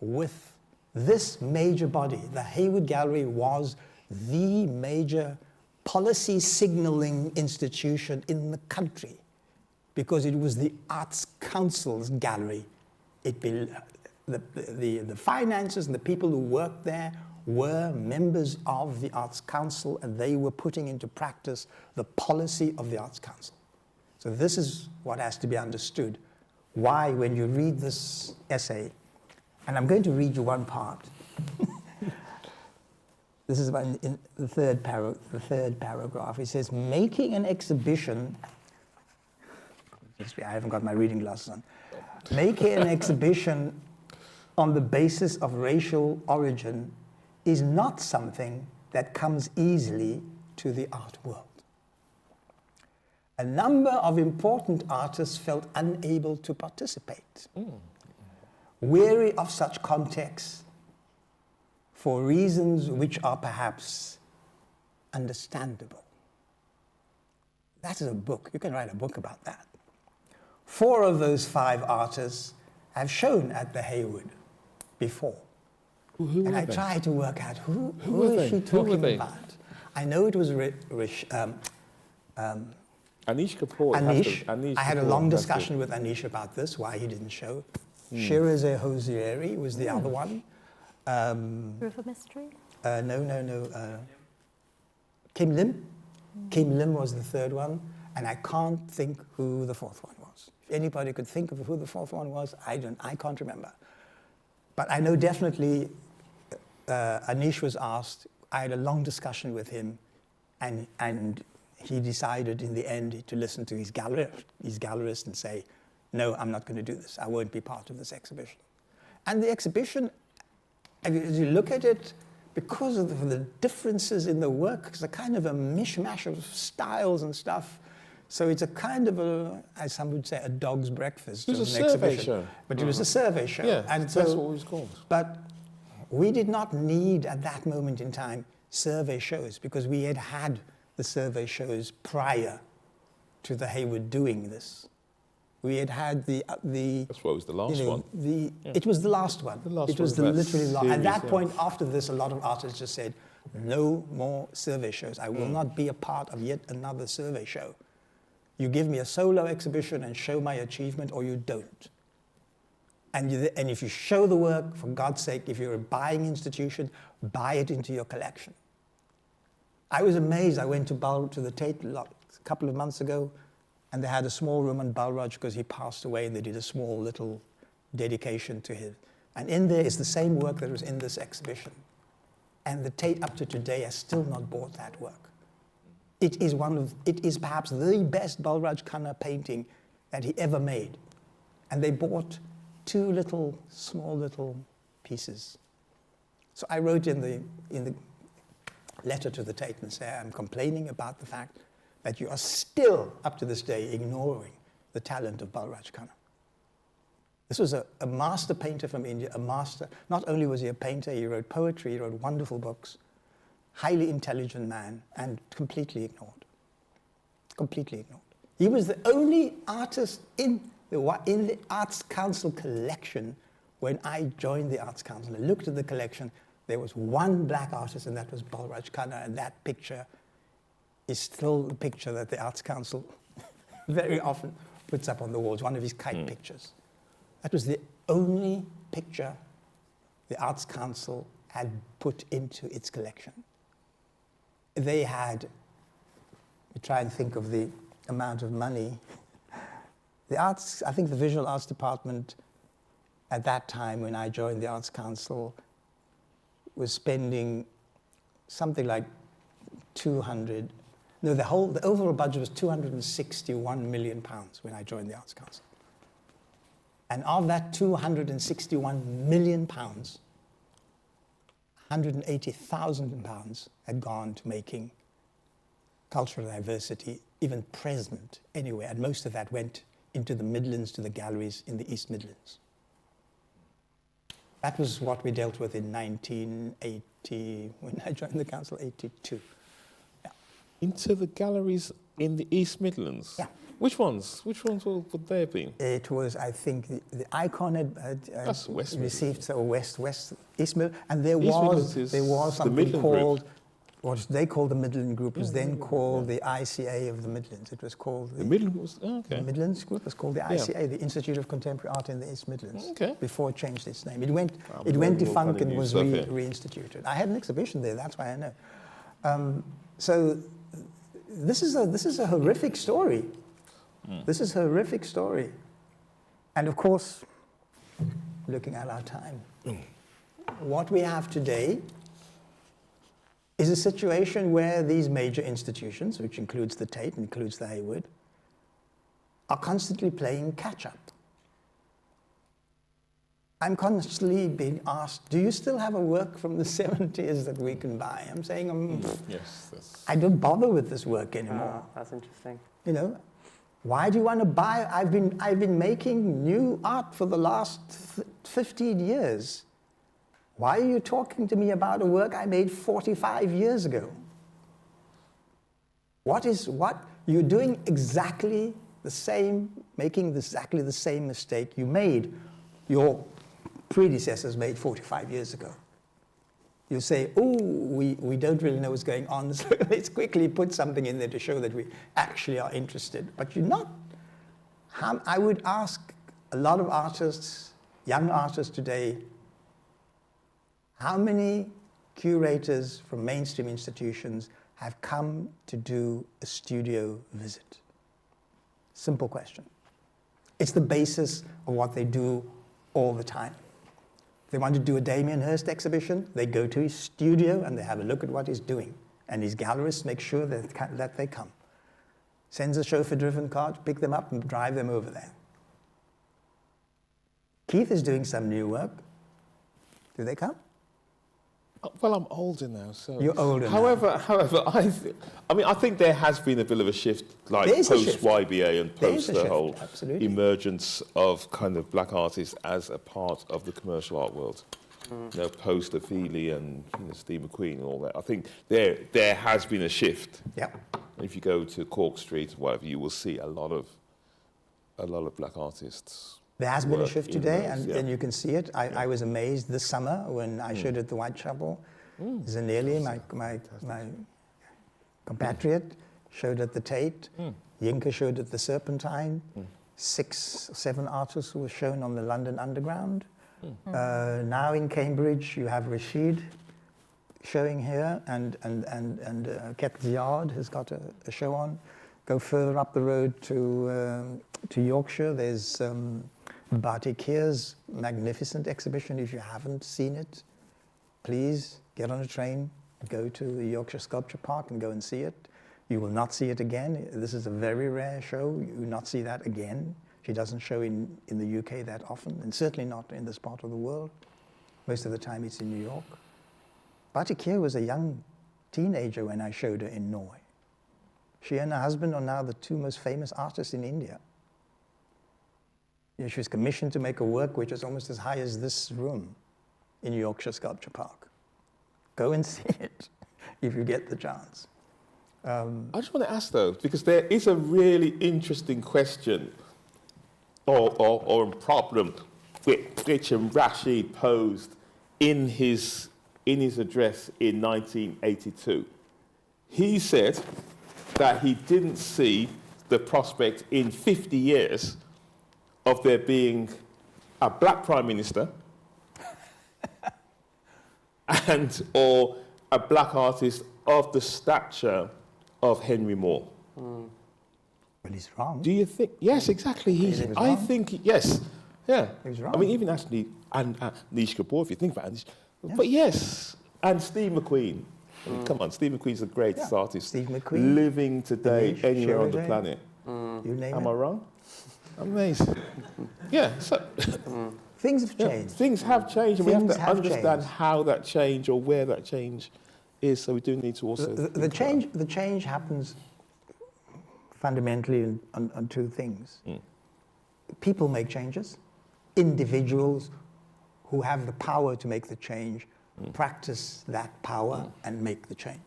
with this major body. The Hayward Gallery was the major policy signaling institution in the country because it was the Arts Council's gallery. The finances and the people who worked there were members of the Arts Council, and they were putting into practice the policy of the Arts Council. So this is what has to be understood. Why, when you read this essay, and I'm going to read you one part. This is about in the third paragraph. It says, making an exhibition, I haven't got my reading glasses on. Making an exhibition on the basis of racial origin is not something that comes easily to the art world. A number of important artists felt unable to participate, weary of such contexts for reasons which are perhaps understandable. That is a book. You can write a book about that. 4 of those 5 artists have shown at the Hayward before. Who and I they? tried to work out who were is they? she Who were talking they? about. I know it was Anish Kapoor. Anish. I had a long discussion with Anish about this, why he didn't show. Shirazeh Hosiery was the other one. River Mystery? No. Kim Lim. Kim Lim was the 3rd one, and I can't think who the 4th one was. If anybody could think of who the 4th one was, I can't remember. But I know definitely Anish was asked. I had a long discussion with him, and he decided in the end to listen to his gallerist and say, no, I'm not going to do this. I won't be part of this exhibition. And the exhibition, as you look at it, because of the differences in the work, it's a kind of a mishmash of styles and stuff. So it's a kind of as some would say, a dog's breakfast. It was of a an survey exhibition. show. But it was a survey show. Yeah, and that's what it was called. But we did not need, at that moment in time, survey shows, because we had had the survey shows prior to the Hayward doing this. We had had the That's what was the last one. It was the last one. The last it was one the of that literally last. At series, that yeah. point, after this, a lot of artists just said, no more survey shows. I will not be a part of yet another survey show. You give me a solo exhibition and show my achievement, or you don't. And if you show the work, for God's sake, if you're a buying institution, buy it into your collection. I was amazed. I went to the Tate a couple of months ago, and they had a small room on Balraj because he passed away, and they did a small little dedication to him. And in there is the same work that was in this exhibition. And the Tate up to today has still not bought that work. It is perhaps the best Balraj Khanna painting that he ever made. And they bought 2 small little pieces. So I wrote in the letter to the Tate and said, I'm complaining about the fact that you are still, up to this day, ignoring the talent of Balraj Khanna. This was a master painter from India, a master. Not only was he a painter, he wrote poetry, he wrote wonderful books, highly intelligent man, and completely ignored. Completely ignored. He was the only artist in the Arts Council collection when I joined the Arts Council. I looked at the collection, there was one black artist, and that was Balraj Khanna, and that picture is still the picture that the Arts Council very often puts up on the walls, one of his kite pictures. That was the only picture the Arts Council had put into its collection. They had, we try and think of the amount of money. I think the Visual Arts Department at that time when I joined the Arts Council was spending something like the overall budget was £261 million when I joined the Arts Council. And of that £261 million, £180,000 had gone to making cultural diversity even present anywhere, and most of that went into the Midlands, to the galleries in the East Midlands. That was what we dealt with in 1980, when I joined the council, 82. Yeah. Into the galleries in the East Midlands? Yeah. Which ones? Which ones would they have been? It was, I think, the Icon had That's West received East Midlands, and there East was the something Midland called, Group. what they called the Midland Group, was then called the ICA of the Midlands. It was called The Midland was, okay. the Midlands Group was called the ICA, the Institute of Contemporary Art in the East Midlands. Okay. Before it changed its name, it went learning all defunct kind of and new was stuff here. reinstituted. I had an exhibition there. That's why I know. So this is a horrific story. This is a horrific story. And of course, looking at our time, what we have today is a situation where these major institutions, which includes the Tate, includes the Hayward, are constantly playing catch-up. I'm constantly being asked, do you still have a work from the 70s that we can buy? I'm saying, Yes. I don't bother with this work anymore. That's interesting. You know, why do you want to buy? I've been making new art for the last 15 years. Why are you talking to me about a work I made 45 years ago? What? You're doing exactly the same, making exactly the same mistake you made, your predecessors made 45 years ago. You say, oh, we don't really know what's going on, so let's quickly put something in there to show that we actually are interested. But you're not. I would ask a lot of artists, young artists today, how many curators from mainstream institutions have come to do a studio visit? Simple question. It's the basis of what they do all the time. If they want to do a Damien Hirst exhibition, they go to his studio and they have a look at what he's doing. And his gallerists make sure that they come. Sends a chauffeur-driven car to pick them up and drive them over there. Keith is doing some new work. Do they come? Well, I'm older now, so... You're older now. However, I think there has been a bit of a shift, like post-YBA and post the whole emergence of kind of black artists as a part of the commercial art world. You know, post Ophelia and Steve McQueen and all that. I think there has been a shift. Yeah. If you go to Cork Street or whatever, you will see a lot of black artists. There has been a shift today, and you can see it. I was amazed this summer when I showed at the Whitechapel. Zanelli, my compatriot, showed at the Tate. Yinka showed at the Serpentine. 6 or 7 artists who were shown on the London Underground. Now in Cambridge, you have Rasheed showing here, and Ket Ziad has got a show on. Go further up the road to Yorkshire. There's Batik Here's magnificent exhibition. If you haven't seen it, please get on a train, go to the Yorkshire Sculpture Park and go and see it. You will not see it again. This is a very rare show. You will not see that again. She doesn't show in the UK that often, and certainly not in this part of the world. Most of the time it's in New York. Batik Here was a young teenager when I showed her in Norway. She and her husband are now the 2 most famous artists in India. She was commissioned to make a work which is almost as high as this room in Yorkshire Sculpture Park. Go and see it if you get the chance. I just want to ask though, because there is a really interesting question or a problem which Rasheed posed in his address in 1982. He said that he didn't see the prospect in 50 years of there being a black prime minister or a black artist of the stature of Henry Moore. Well, he's wrong. Do you think? Yes, exactly. I think yes. Yeah. He was wrong. I mean, even actually, and Nish Kapoor, if you think about it. But yes, and Steve McQueen. I mean, come on, Steve McQueen's the greatest artist Steve McQueen, living today anywhere on the planet. You name it. Am I wrong? Amazing. Yeah. So things have changed. Things have changed, and we have to understand changed. how that change or where that change is. So we do need to also The change happens fundamentally on 2 things. People make changes. Individuals who have the power to make the change practice that power and make the change.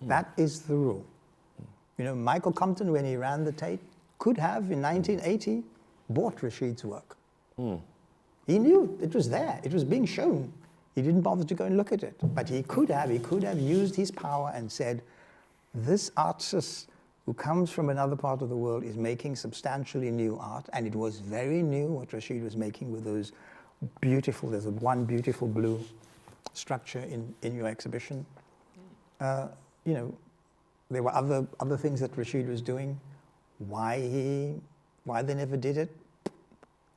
That is the rule. You know, Michael Compton, when he ran the Tate, could have, in 1980, bought Rasheed's work. He knew it was there. It was being shown. He didn't bother to go and look at it. But he could have used his power and said, this artist who comes from another part of the world is making substantially new art, and it was very new what Rasheed was making with those beautiful, there's one beautiful blue structure in your exhibition. You know, there were other things that Rasheed was doing. Why they never did it,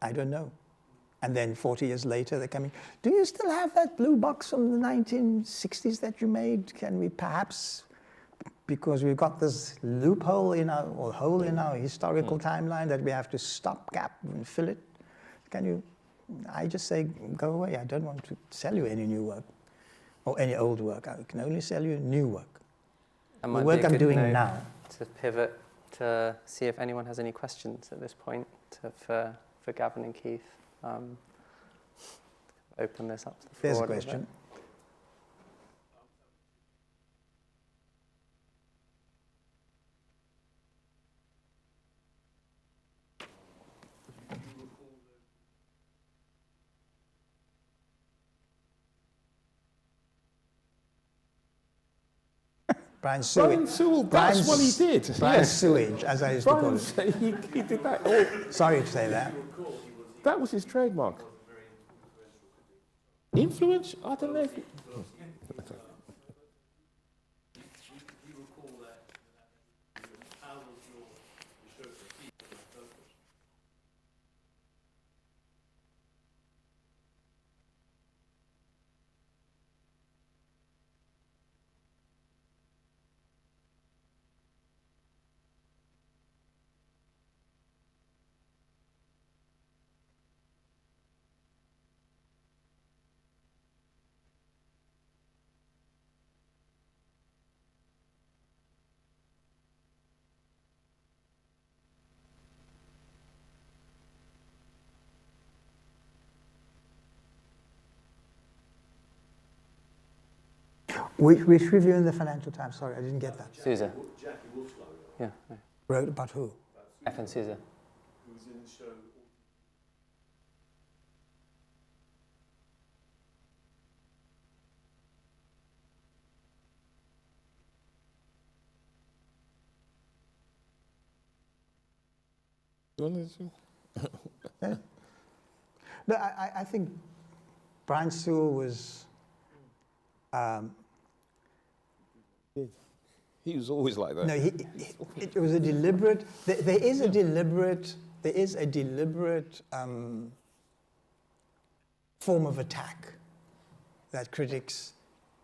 I don't know. And then 40 years later, they're coming, do you still have that blue box from the 1960s that you made? Can we perhaps, because we've got this loophole hole in our historical timeline that we have to stop gap and fill it, can you I just say, go away. I don't want to sell you any new work or any old work. I can only sell you new work. That The might work be a I'm good doing note now. to pivot to see if anyone has any questions at this point for Gavin and Keith. Open this up to the floor. There's a little question. bit. Brian Sewell, that's what he did. Brian Yes. Sewage, as I used to call Brian, it. he did that. Oh, Sorry to say that. that was his trademark. Influence? I don't know if... Which review in the Financial Times? Sorry, I didn't get that. Sousa. Yeah. Wrote about who? F and Sousa. Yeah. No, I think Brian Sewell was... He was always like that. No, it was a deliberate... There is a deliberate form of attack that critics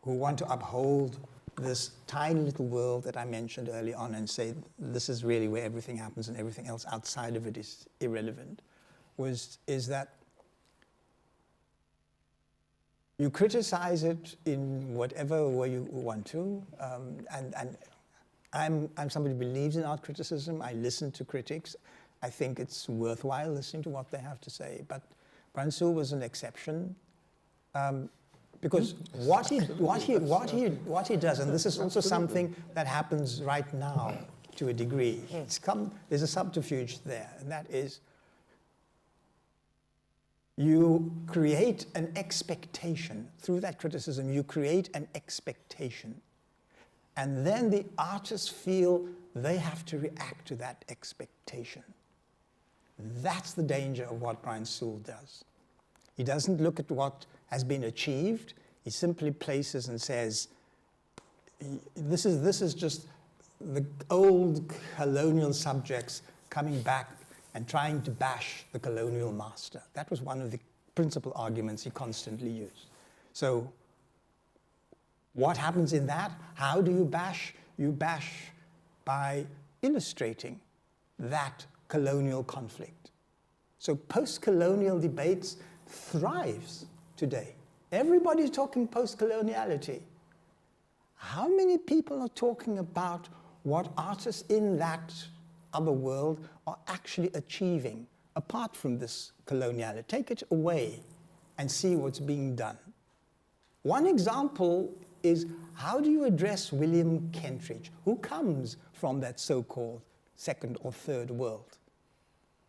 who want to uphold this tiny little world that I mentioned early on and say this is really where everything happens and everything else outside of it is irrelevant, is that you criticize it in whatever way you want to, and I'm somebody who believes in art criticism. I listen to critics. I think it's worthwhile listening to what they have to say. But Brian Sewell was an exception. Because what he does, and this is also something that happens right now to a degree. There's a subterfuge there, and that is you create an expectation through that criticism. You create an expectation, and then the artists feel they have to react to that expectation. That's the danger of what Brian Sewell does. He doesn't look at what has been achieved. He simply places and says, this is just the old colonial subjects coming back and trying to bash the colonial master. That was one of the principal arguments he constantly used. So what happens in that? How do you bash? You bash by illustrating that colonial conflict. So post-colonial debates thrives today. Everybody's talking post-coloniality. How many people are talking about what artists in that other world are actually achieving apart from this coloniality? Take it away and see what's being done. One example is, how do you address William Kentridge, who comes from that so-called second or third world?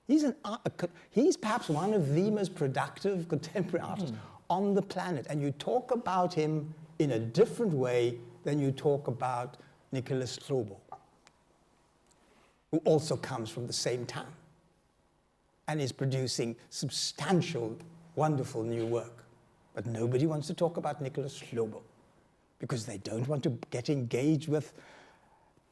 He's perhaps one of the most productive contemporary artists on the planet, and you talk about him in a different way than you talk about Nicholas Slobo, who also comes from the same town and is producing substantial, wonderful new work. But nobody wants to talk about Nicholas Slobo because they don't want to get engaged with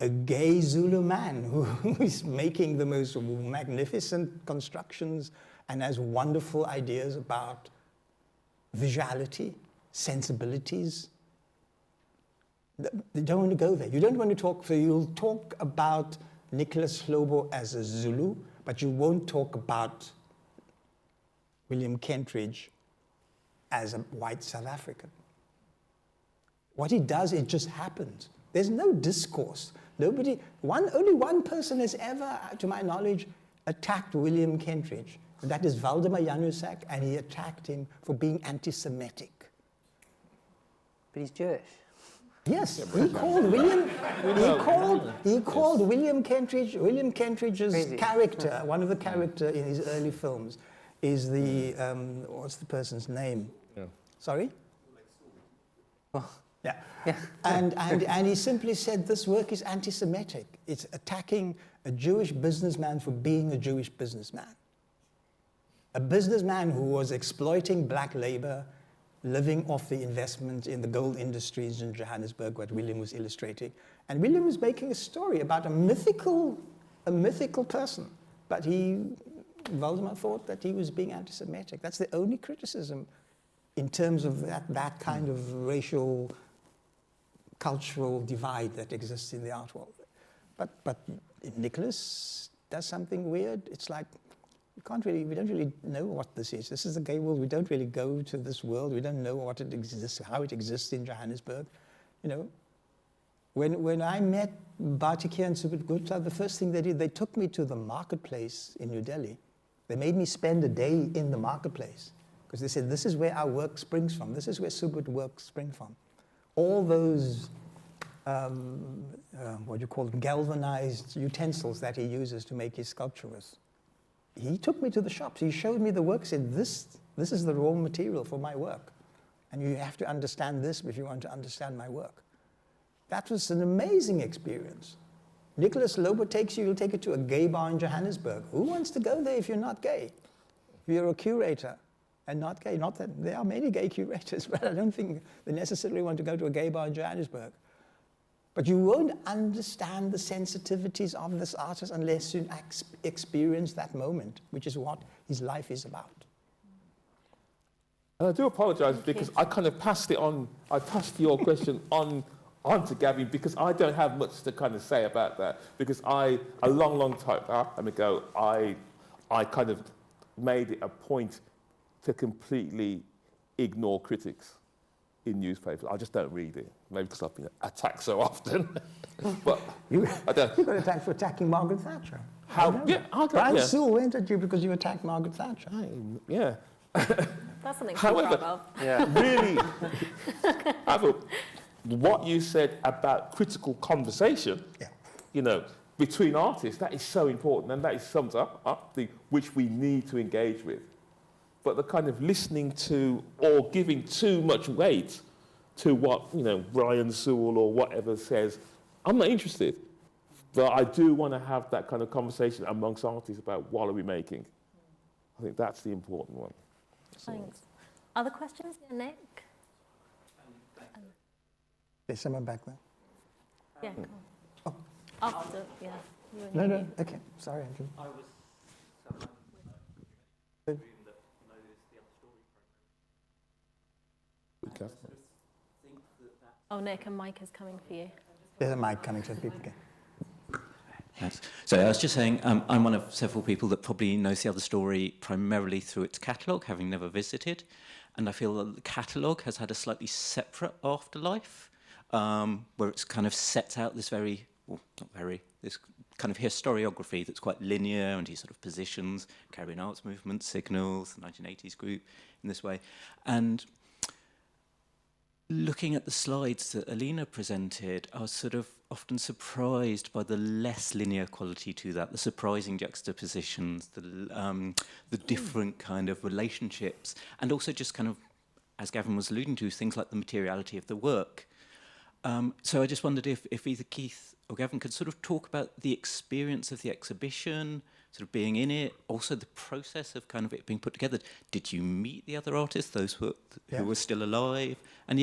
a gay Zulu man who is making the most magnificent constructions and has wonderful ideas about visuality, sensibilities. They don't want to go there. You don't want to talk, so you'll talk about Nicholas Slobo as a Zulu, but you won't talk about William Kentridge as a white South African. What he does, it just happens. There's no discourse. Only one person has ever, to my knowledge, attacked William Kentridge. That is Waldemar Janusek, and he attacked him for being anti-Semitic. But he's Jewish. Yes, he called William. He called William Kentridge's Crazy. character. One of the characters in his early films is the what's the person's name? Yeah. Sorry. Yeah. And he simply said this work is anti-Semitic. It's attacking a Jewish businessman for being a Jewish businessman. A businessman who was exploiting black labor, living off the investment in the gold industries in Johannesburg, what William was illustrating. And William was making a story about a mythical person. But Waldemar thought that he was being anti-Semitic. That's the only criticism in terms of that kind of racial, cultural divide that exists in the art world. But Nicholas does something weird. It's like, we don't really know what this is. This is the gay world. We don't really go to this world. We don't know what it exists, how it exists in Johannesburg. You know, when I met Bhartiya and Subrat Gupta, the first thing they did, they took me to the marketplace in New Delhi. They made me spend a day in the marketplace because they said, this is where our work springs from. This is where Subrat work springs from. All those, galvanized utensils that he uses to make his sculpture with. He took me to the shops. He showed me the work, said, this is the raw material for my work. And you have to understand this if you want to understand my work. That was an amazing experience. Nicholas Lobo you'll take it to a gay bar in Johannesburg. Who wants to go there if you're not gay? If you're a curator and not gay, not that there are many gay curators, but I don't think they necessarily want to go to a gay bar in Johannesburg. But you won't understand the sensitivities of this artist unless you experience that moment, which is what his life is about. And I do apologise because I kind of passed it on. I passed your question on to Gavin because I don't have much to kind of say about that because a long time ago, I kind of made it a point to completely ignore critics in newspapers. I just don't read it. Maybe because I've been attacked so often. But I don't. You got attacked for attacking Margaret Thatcher. Brian Sewell went at you because you attacked Margaret Thatcher. Yeah. That's something to However, be proud of. Yeah. Really, what you said about critical conversation, you know, between artists, that is so important, and that is sums up which we need to engage with. But the kind of listening to or giving too much weight to what, you know, Brian Sewell or whatever says, I'm not interested. But I do want to have that kind of conversation amongst artists about what are we making. I think that's the important one. Thanks. Other questions? Yeah, Nick? There's someone back there. Yeah, come on. Oh. After, yeah. You and No, you. okay, sorry, Andrew. I was someone Uh, that knows the other story program. Think that Oh, Nick, a mic is coming for you. There's a mic coming so people can. Thanks. So I was just saying, I'm one of several people that probably knows the other story primarily through its catalogue, having never visited, and I feel that the catalogue has had a slightly separate afterlife, where it's kind of set out this this kind of historiography that's quite linear, and he sort of positions Caribbean Arts Movement, Signals, the 1980s group in this way, and looking at the slides that Alina presented, I was sort of often surprised by the less linear quality to that, the surprising juxtapositions, the different kind of relationships, and also just kind of, as Gavin was alluding to, things like the materiality of the work. So I just wondered if either Keith or Gavin could sort of talk about the experience of the exhibition, sort of being in it, also the process of kind of it being put together. Did you meet the other artists, those who were still alive? And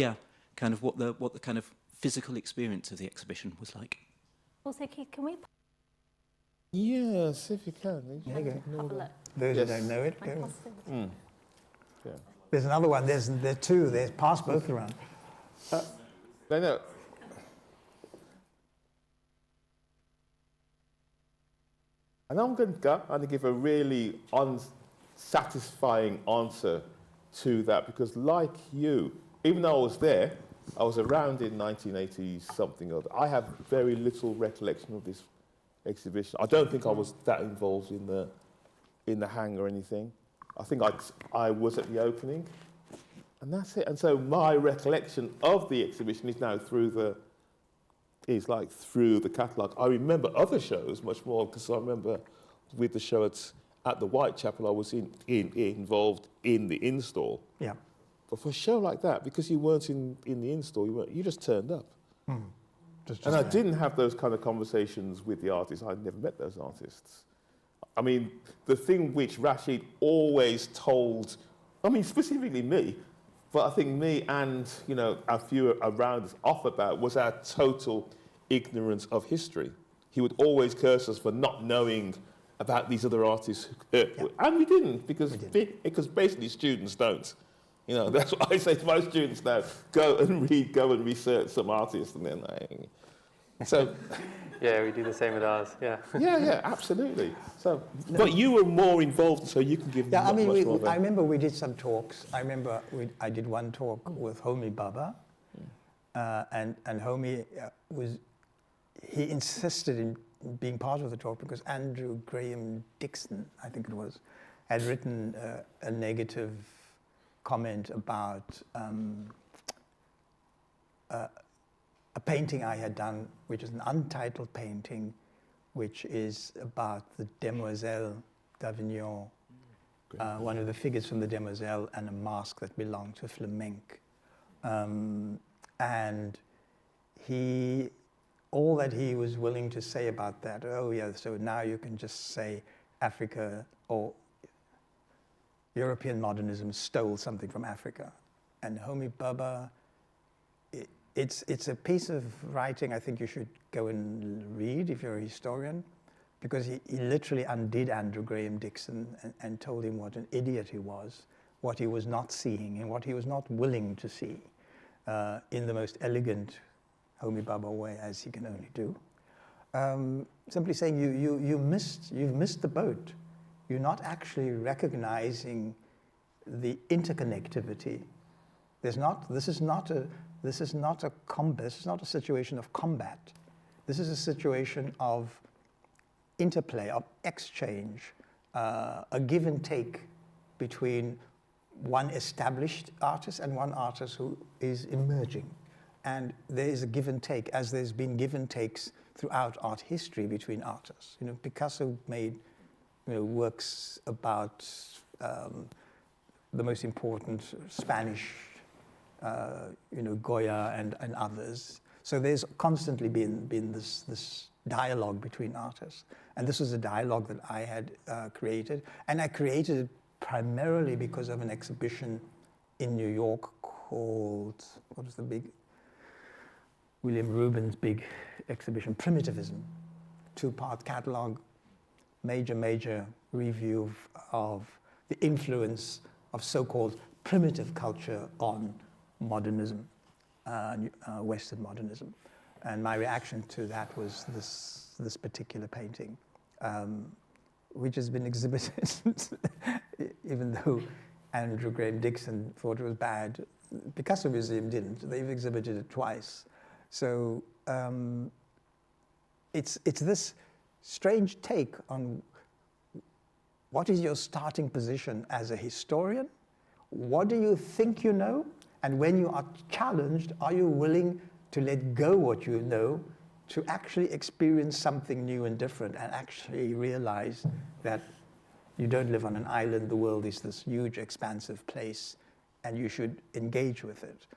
kind of what the kind of physical experience of the exhibition was like. Also, Keith, can we Yes, if you can. There you go. have a look? Those Yes. who don't know it, My go. costumes. Yeah. There's another one. There are two. There's pass both around. No. And I'm going to give a really satisfying answer to that, because like you, even though I was there, I was around in 1980 something or other. I have very little recollection of this exhibition. I don't think I was that involved in the hang or anything. I think I was at the opening, and that's it. And so my recollection of the exhibition is now through the catalogue. I remember other shows much more, because I remember with the show at the Whitechapel, I was involved in the install. Yeah. But for a show like that, because you weren't in the install, you just turned up. And I didn't have those kind of conversations with the artists. I'd never met those artists. I mean, the thing which Rasheed always told, I mean, specifically me, but I think me and, you know, a few around us off about, was our total ignorance of history. He would always curse us for not knowing about these other artists. And we didn't, because basically students don't. You know, that's what I say to my students now. Go and research some artists, and then so. Yeah, we do the same with ours. Yeah. Yeah, absolutely. So, but you were more involved, so you can give. Yeah, I mean, much more I remember we did some talks. I remember I did one talk with Homi Baba, and Homi he insisted in being part of the talk because Andrew Graham Dixon, I think it was, had written a negative comment about a painting I had done, which is an untitled painting, which is about the Demoiselle d'Avignon, one of the figures from the Demoiselle, and a mask that belonged to Flamenc. And all that he was willing to say about that, oh yeah, so now you can just say Africa or European modernism stole something from Africa. And Homi Baba, it's a piece of writing I think you should go and read if you're a historian, because he literally undid Andrew Graham Dixon and told him what an idiot he was, what he was not seeing and what he was not willing to see in the most elegant Homi Baba way, as he can only do. Simply saying you've missed the boat. You're not actually recognizing the interconnectivity. This is not a situation of combat. This is a situation of interplay, of exchange, a give and take between one established artist and one artist who is emerging. And there is a give and take, as there's been give and takes throughout art history between artists. You know, Picasso made works about the most important Spanish, Goya and others. So there's constantly been this dialogue between artists. And this was a dialogue that I had created. And I created it primarily because of an exhibition in New York called, what was the big, William Rubin's big exhibition, Primitivism, 2-part catalog, major review of the influence of so-called primitive culture on modernism, Western modernism. And my reaction to that was this particular painting, which has been exhibited, even though Andrew Graham Dixon thought it was bad. Picasso Museum didn't. They've exhibited it twice. So it's this strange take on what is your starting position as a historian? What do you think you know? And when you are challenged, are you willing to let go what you know to actually experience something new and different and actually realize that you don't live on an island, the world is this huge, expansive place, and you should engage with it.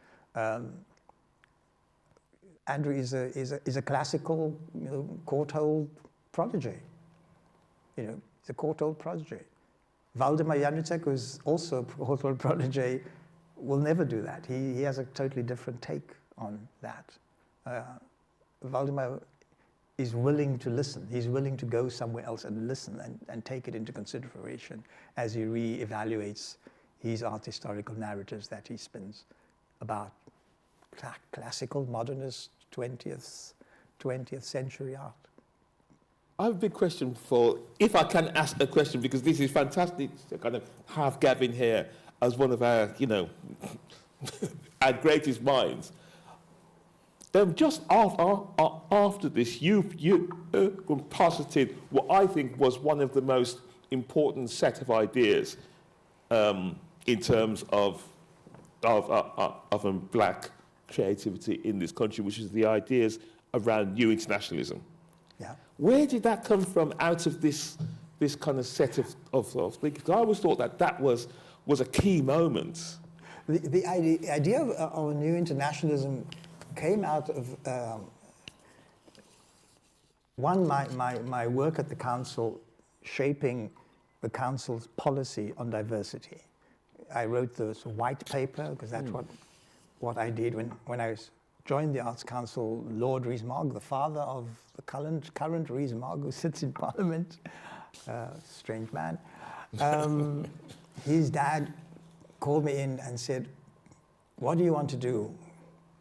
Andrew is a classical, court-hold prodigy. He's a court-hold prodigy. Waldemar Januszek, who's also a court-hold prodigy, will never do that. He has a totally different take on that. Waldemar is willing to listen. He's willing to go somewhere else and listen and take it into consideration as he re-evaluates his art historical narratives that he spins about classical, modernist, 20th century art. I have a big question for, if I can ask a question, because this is fantastic to kind of have Gavin here as one of our, our greatest minds. Just after this, you posited what I think was one of the most important set of ideas in terms of black creativity in this country, which is the ideas around new internationalism. Yeah. Where did that come from out of this kind of set of thinking? Because I always thought that was a key moment. The idea of a new internationalism came out of my work at the council, shaping the council's policy on diversity. I wrote this white paper because that's what I did when I joined the Arts Council. Lord Rees-Mogg, the father of the current Rees-Mogg, who sits in Parliament, strange man. His dad called me in and said, "What do you want to do?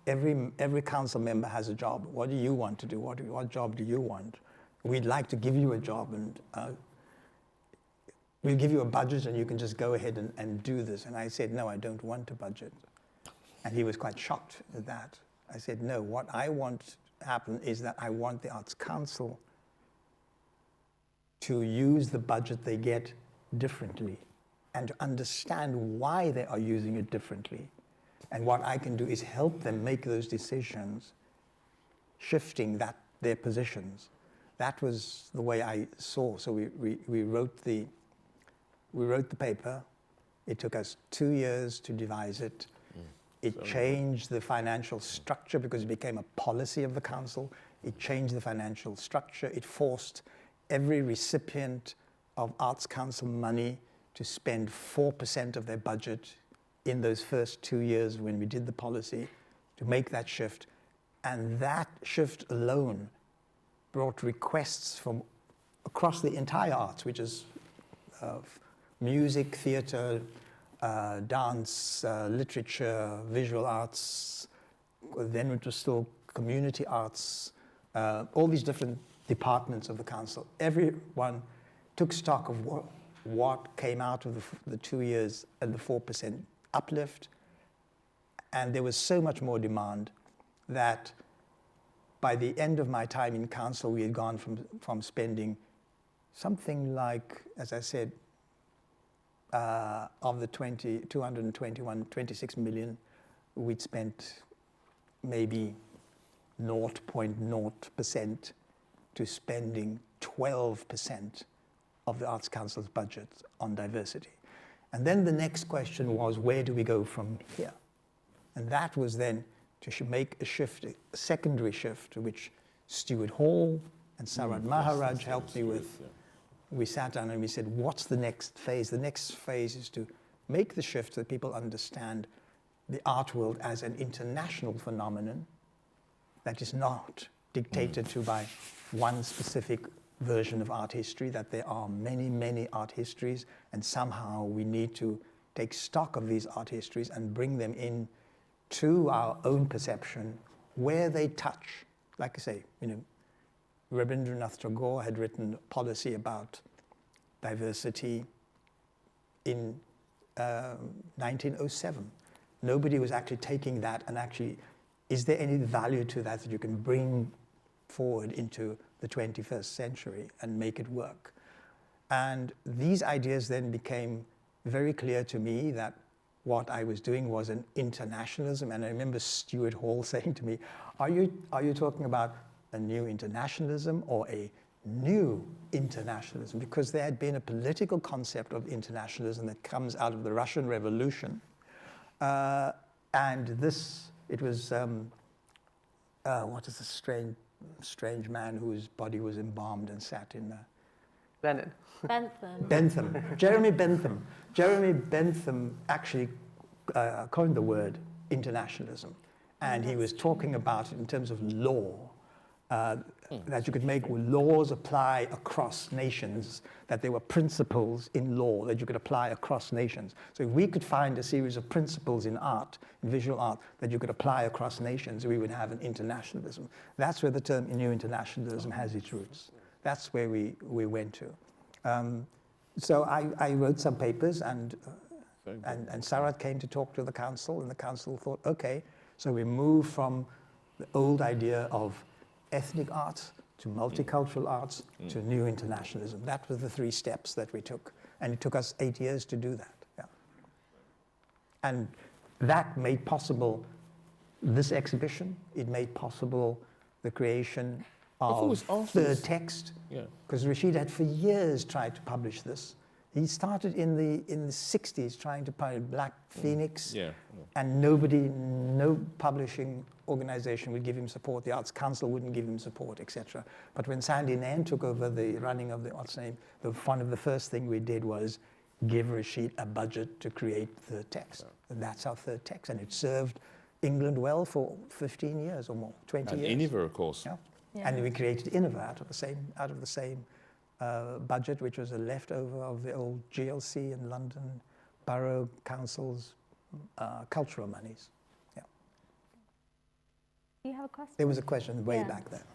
Every council member has a job. What do you want to do? What job do you want? We'd like to give you a job, and we'll give you a budget, and you can just go ahead and do this." And I said, "No, I don't want a budget." And he was quite shocked at that. I said, "No, what I want to happen is that I want the Arts Council to use the budget they get differently and to understand why they are using it differently. And what I can do is help them make those decisions, shifting their positions." That was the way I saw. So we wrote the paper. It took us 2 years to devise it. It changed the financial structure because it became a policy of the council. It changed the financial structure. It forced every recipient of Arts Council money to spend 4% of their budget in those first 2 years when we did the policy, to make that shift. And that shift alone brought requests from across the entire arts, which is music, theatre, dance, literature, visual arts, then it was still community arts, all these different departments of the council. Everyone took stock of what came out of the 2 years and the 4% uplift, and there was so much more demand that by the end of my time in council, we had gone from spending something like, as I said, of the 26 million, we'd spent maybe 0.0% to spending 12% of the Arts Council's budget on diversity. And then the next question was, where do we go from here? And that was then to make a shift, a secondary shift, which Stuart Hall and Sarad Maharaj helped me with. We sat down and we said, what's the next phase? The next phase is to make the shift so that people understand the art world as an international phenomenon that is not dictated to by one specific version of art history, that there are many, many art histories, and somehow we need to take stock of these art histories and bring them in to our own perception where they touch. Like I say, Rabindranath Tagore had written a policy about diversity in 1907. Nobody was actually taking that and actually, is there any value to that you can bring forward into the 21st century and make it work? And these ideas then became very clear to me that what I was doing was an internationalism. And I remember Stuart Hall saying to me, are you talking about a new internationalism or a new internationalism? Because there had been a political concept of internationalism that comes out of the Russian Revolution. And this, it was, what is the strange man whose body was embalmed and sat in the... Bentham. Jeremy Bentham. Jeremy Bentham actually coined the word internationalism. And he was talking about it in terms of law, that you could make laws apply across nations, that there were principles in law that you could apply across nations. So if we could find a series of principles in art, in visual art, that you could apply across nations, we would have an internationalism. That's where the term new internationalism has its roots. That's where we went to. So I wrote some papers, and Sarat came to talk to the council, and the council thought, okay, so we moved from the old idea of ethnic arts to multicultural arts to new internationalism. That were the 3 steps that we took, and it took us 8 years to do that. Yeah. And that made possible this exhibition. It made possible the creation of third text, because Rasheed had for years tried to publish this. He started in the 60s trying to publish Black Phoenix, and no publishing organization would give him support. The Arts Council wouldn't give him support, etc. But when Sandy Nairn took over the running of the Arts Name, one of the first thing we did was give Rasheed a budget to create third text. And that's our third text, and it served England well for 15 years or more, 20 years. And Innova, of course. Yeah. Yeah. And we created Innova out of the same budget, which was a leftover of the old GLC and London Borough Council's cultural monies. Yeah. Do you have a question? There was a question way back there.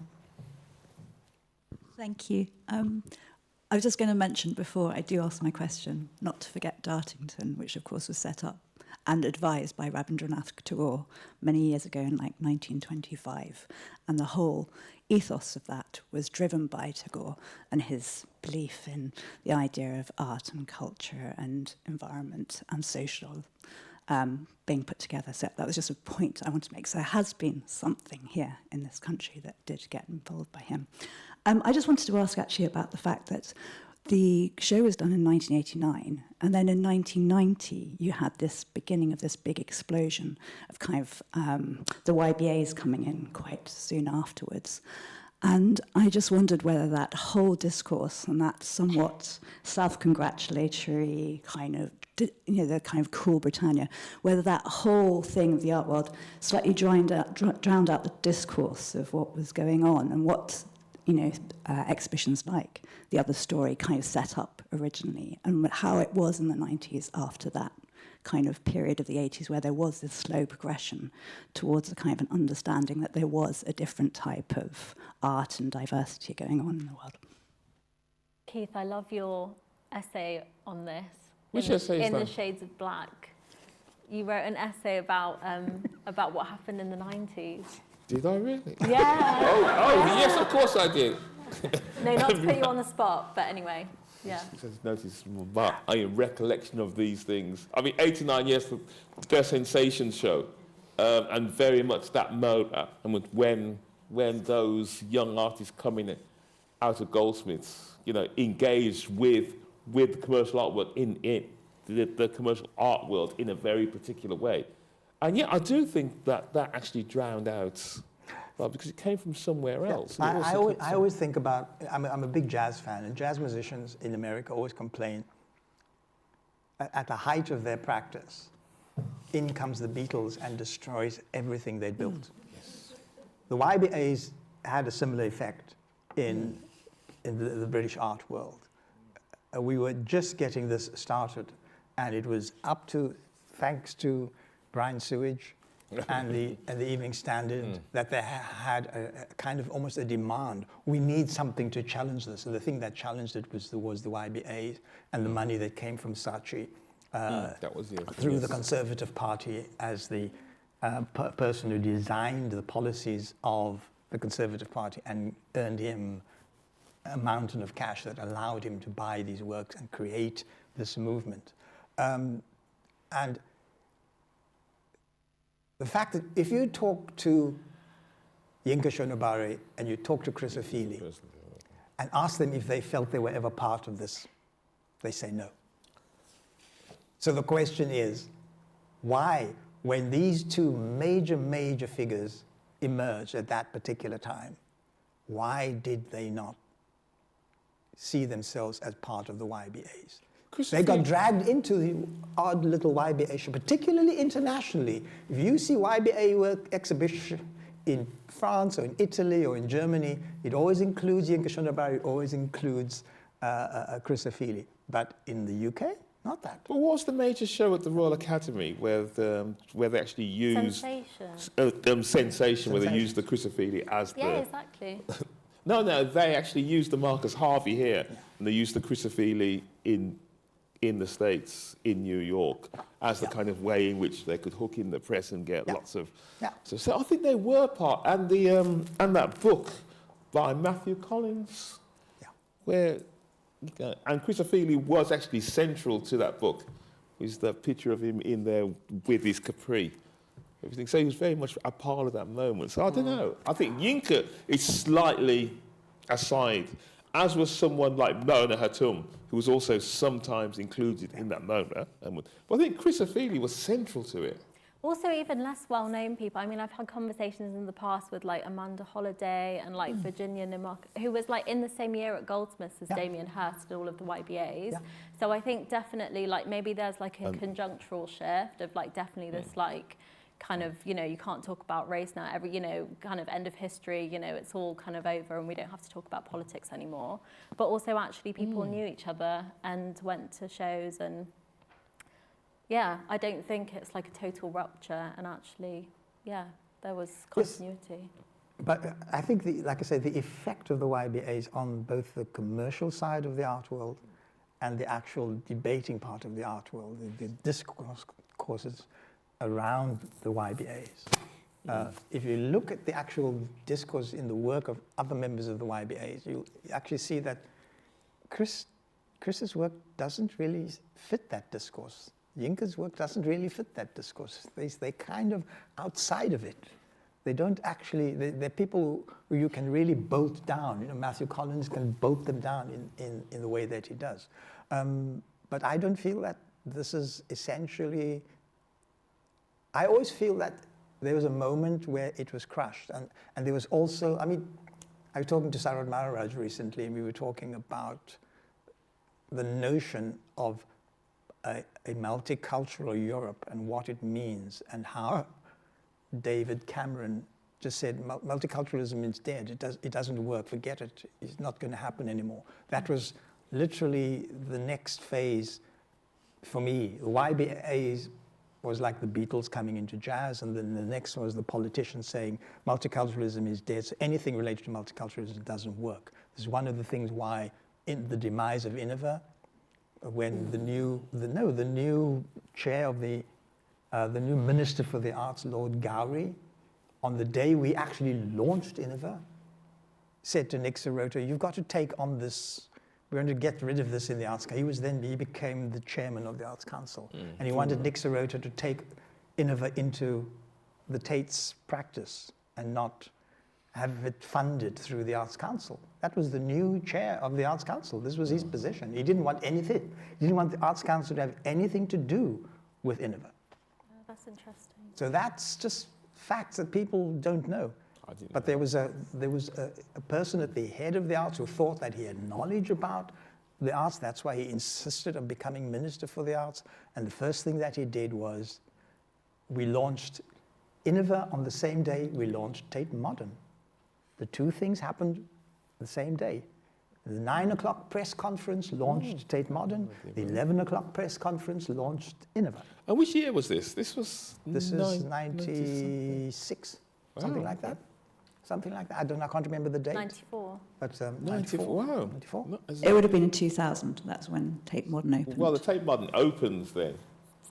Thank you. I was just going to mention before I do ask my question, not to forget Dartington, which of course was set up and advised by Rabindranath Tagore many years ago in like 1925. And the whole ethos of that was driven by Tagore and his belief in the idea of art and culture and environment and social being put together. So that was just a point I want to make. So there has been something here in this country that did get involved by him. I just wanted to ask actually about the fact that the show was done in 1989, and then in 1990 you had this beginning of this big explosion of kind of the YBAs coming in quite soon afterwards. And I just wondered whether that whole discourse and that somewhat self-congratulatory kind of, the kind of cool Britannia, whether that whole thing of the art world slightly drowned out the discourse of what was going on and what exhibitions like The Other Story kind of set up originally, and how it was in the 90s after that kind of period of the 80s where there was this slow progression towards a kind of an understanding that there was a different type of art and diversity going on in the world. Keith, I love your essay on this. Which essay is In that? The Shades of Black. You wrote an essay about what happened in the 90s. Did I really? Yeah. Oh, yes, of course I did. No, not to put you on the spot, but anyway, yeah. Just notice, but I have recollection of these things. I mean, 89 years for the Sensation show, and very much that moment, and when those young artists coming out of Goldsmiths, engaged with the commercial art world in the commercial art world in a very particular way. And yeah, I do think that actually drowned out, because it came from somewhere else. I always think about, I'm a big jazz fan, and jazz musicians in America always complain, at the height of their practice, in comes the Beatles and destroys everything they built. Yes. The YBAs had a similar effect in the British art world. We were just getting this started, and it was up to, thanks to Brian Sewage and the Evening Standard, that they had a kind of almost a demand. We need something to challenge this. And the thing that challenged it was the YBA and the money that came from Saatchi through the Conservative Party as the person who designed the policies of the Conservative Party and earned him a mountain of cash that allowed him to buy these works and create this movement. And the fact that if you talk to Yinka Shonobare and you talk to Chris O'Feely and ask them if they felt they were ever part of this, they say no. So the question is, why, when these two major figures emerged at that particular time, why did they not see themselves as part of the YBAs? They got dragged into the odd little YBA show, particularly internationally. If you see YBA work exhibition in France or in Italy or in Germany, it always includes Yinka Shonobare, it always includes Chris O'Feely. But in the UK, not that. But what was the major show at the Royal Academy where they actually used... Sensation. Sensation, where they used the Chris O'Feely as Yeah, exactly. No, they actually used the Marcus Harvey here, and they used the Chrysophylle in the States, in New York, as the kind of way in which they could hook in the press and get lots of... So I think they were part, and that book by Matthew Collins, where... And Chrysophylle was actually central to that book. Is the picture of him in there with his capri. Everything. So he was very much a part of that moment. So I don't know. I think Yinka is slightly aside, as was someone like Mona Hatoum, who was also sometimes included in that moment. But I think Chrysophylle was central to it. Also, even less well-known people. I mean, I've had conversations in the past with like Amanda Holliday and like Virginia Nimmock, who was like in the same year at Goldsmiths as Damien Hirst and all of the YBAs. So I think definitely like maybe there's like a conjunctural shift of like definitely this like kind of, you know, you can't talk about race now, every, you know, kind of end of history, you know, it's all kind of over and we don't have to talk about politics anymore. But also actually people knew each other and went to shows and yeah, I don't think it's like a total rupture, and actually, yeah, there was continuity. Yes. But I think, like I say, the effect of the YBAs on both the commercial side of the art world and the actual debating part of the art world, the discourses around the YBAs. If you look at the actual discourse in the work of other members of the YBAs, you actually see that Chris's work doesn't really fit that discourse. Yinka's work doesn't really fit that discourse. They're kind of outside of it. They don't actually, they're people who you can really bolt down. You know, Matthew Collins can bolt them down in the way that he does. But I don't feel that this is essentially, I always feel that there was a moment where it was crushed. And there was also, I mean, I was talking to Sarod Maharaj recently, and we were talking about the notion of a multicultural Europe and what it means, and how David Cameron just said multiculturalism is dead. It doesn't work. Forget it. It's not going to happen anymore. That was literally the next phase for me. The YBAs was like the Beatles coming into jazz, and then the next was the politicians saying multiculturalism is dead. So anything related to multiculturalism doesn't work. This is one of the things why in the demise of Innova, when the new chair of the new Minister for the Arts, Lord Gowrie, on the day we actually launched Innova, said to Nick Sirota, you've got to take on this, we're going to get rid of this in the Arts Council. He became the chairman of the Arts Council. And he wanted Nick Sirota to take Innova into the Tate's practice and not have it funded through the Arts Council. That was the new chair of the Arts Council. This was his position. He didn't want anything. He didn't want the Arts Council to have anything to do with Innova. Oh, that's interesting. So that's just facts that people don't know. But there was a person at the head of the arts who thought that he had knowledge about the arts. That's why he insisted on becoming Minister for the Arts. And the first thing that he did was we launched Innova on the same day we launched Tate Modern. The two things happened the same day. The 9 o'clock press conference launched Tate Modern. The 11 o'clock press conference launched Innova. And which year was this? This is 96, something like that. Something like that. I can't remember the date. 94. But 94. Wow. 94. It would have been in 2000. That's when Tate Modern opened. Well, the Tate Modern opens then,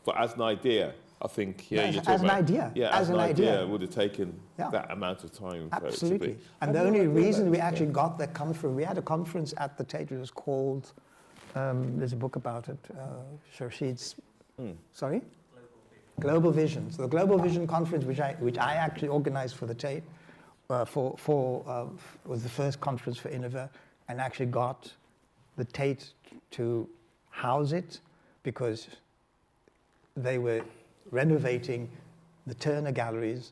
but as an idea, I think. Yeah, as an idea. Yeah, as an idea, it would have taken that amount of time. Absolutely. For it to be. And the only reason we actually got that conference, we had a conference at the Tate. It was called. There's a book about it. Rasheed's. Sorry. Global Vision. So the Global Vision conference, which I actually organized for the Tate. Was the first conference for Innova, and actually got the Tate to house it because they were renovating the Turner galleries,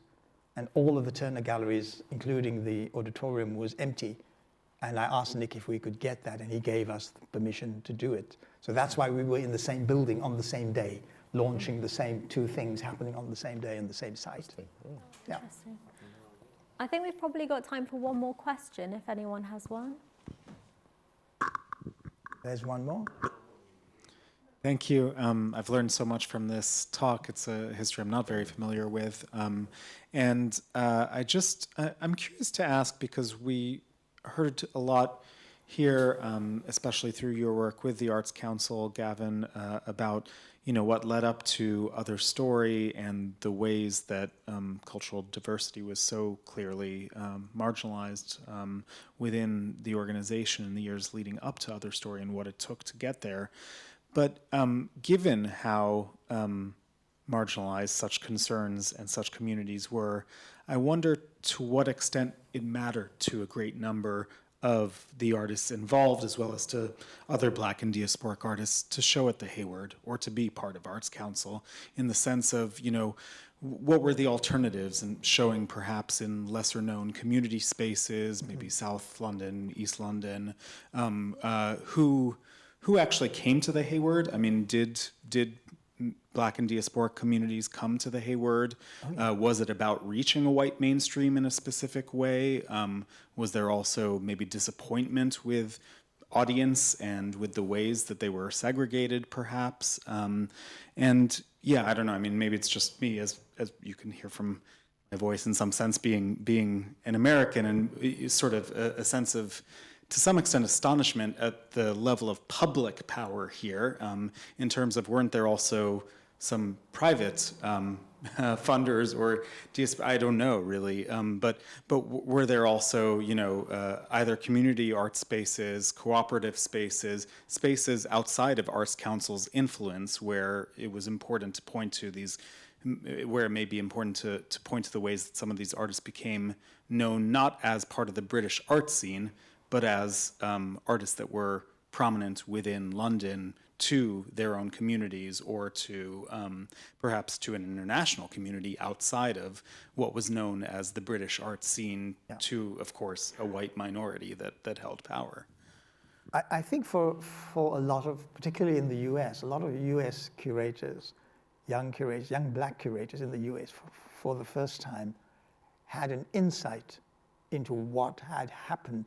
and all of the Turner galleries, including the auditorium, was empty. And I asked Nick if we could get that, and he gave us permission to do it. So that's why we were in the same building on the same day, launching the same two things happening on the same day on the same site. Yeah. Interesting. I think we've probably got time for one more question, if anyone has one. There's one more. Thank you. I've learned so much from this talk. It's a history I'm not very familiar with. I'm curious to ask, because we heard a lot here, especially through your work with the Arts Council, Gavin, about what led up to Other Story and the ways that cultural diversity was so clearly marginalized within the organization in the years leading up to Other Story and what it took to get there. But given how marginalized such concerns and such communities were, I wonder to what extent it mattered to a great number of the artists involved, as well as to other Black and diasporic artists, to show at the Hayward or to be part of Arts Council, in the sense of, what were the alternatives, and showing perhaps in lesser known community spaces, maybe South London, East London, who actually came to the Hayward? I mean, did Black and diasporic communities come to the Hayward? Was it about reaching a white mainstream in a specific way? Was there also maybe disappointment with audience and with the ways that they were segregated, perhaps? And yeah, I don't know. I mean, maybe it's just me, as you can hear from my voice, in some sense, being an American, and sort of a sense of, to some extent, astonishment at the level of public power here, in terms of, weren't there also some private funders, or I don't know really, but were there also either community art spaces, cooperative spaces, spaces outside of Arts Council's influence, where it was important to point to these, where it may be important to point to the ways that some of these artists became known not as part of the British art scene, but as artists that were prominent within London to their own communities, or to perhaps to an international community outside of what was known as the British art scene, to, of course, a white minority that held power. I think for a lot of, particularly in the US, a lot of US curators, young Black curators in the US, for the first time, had an insight into what had happened,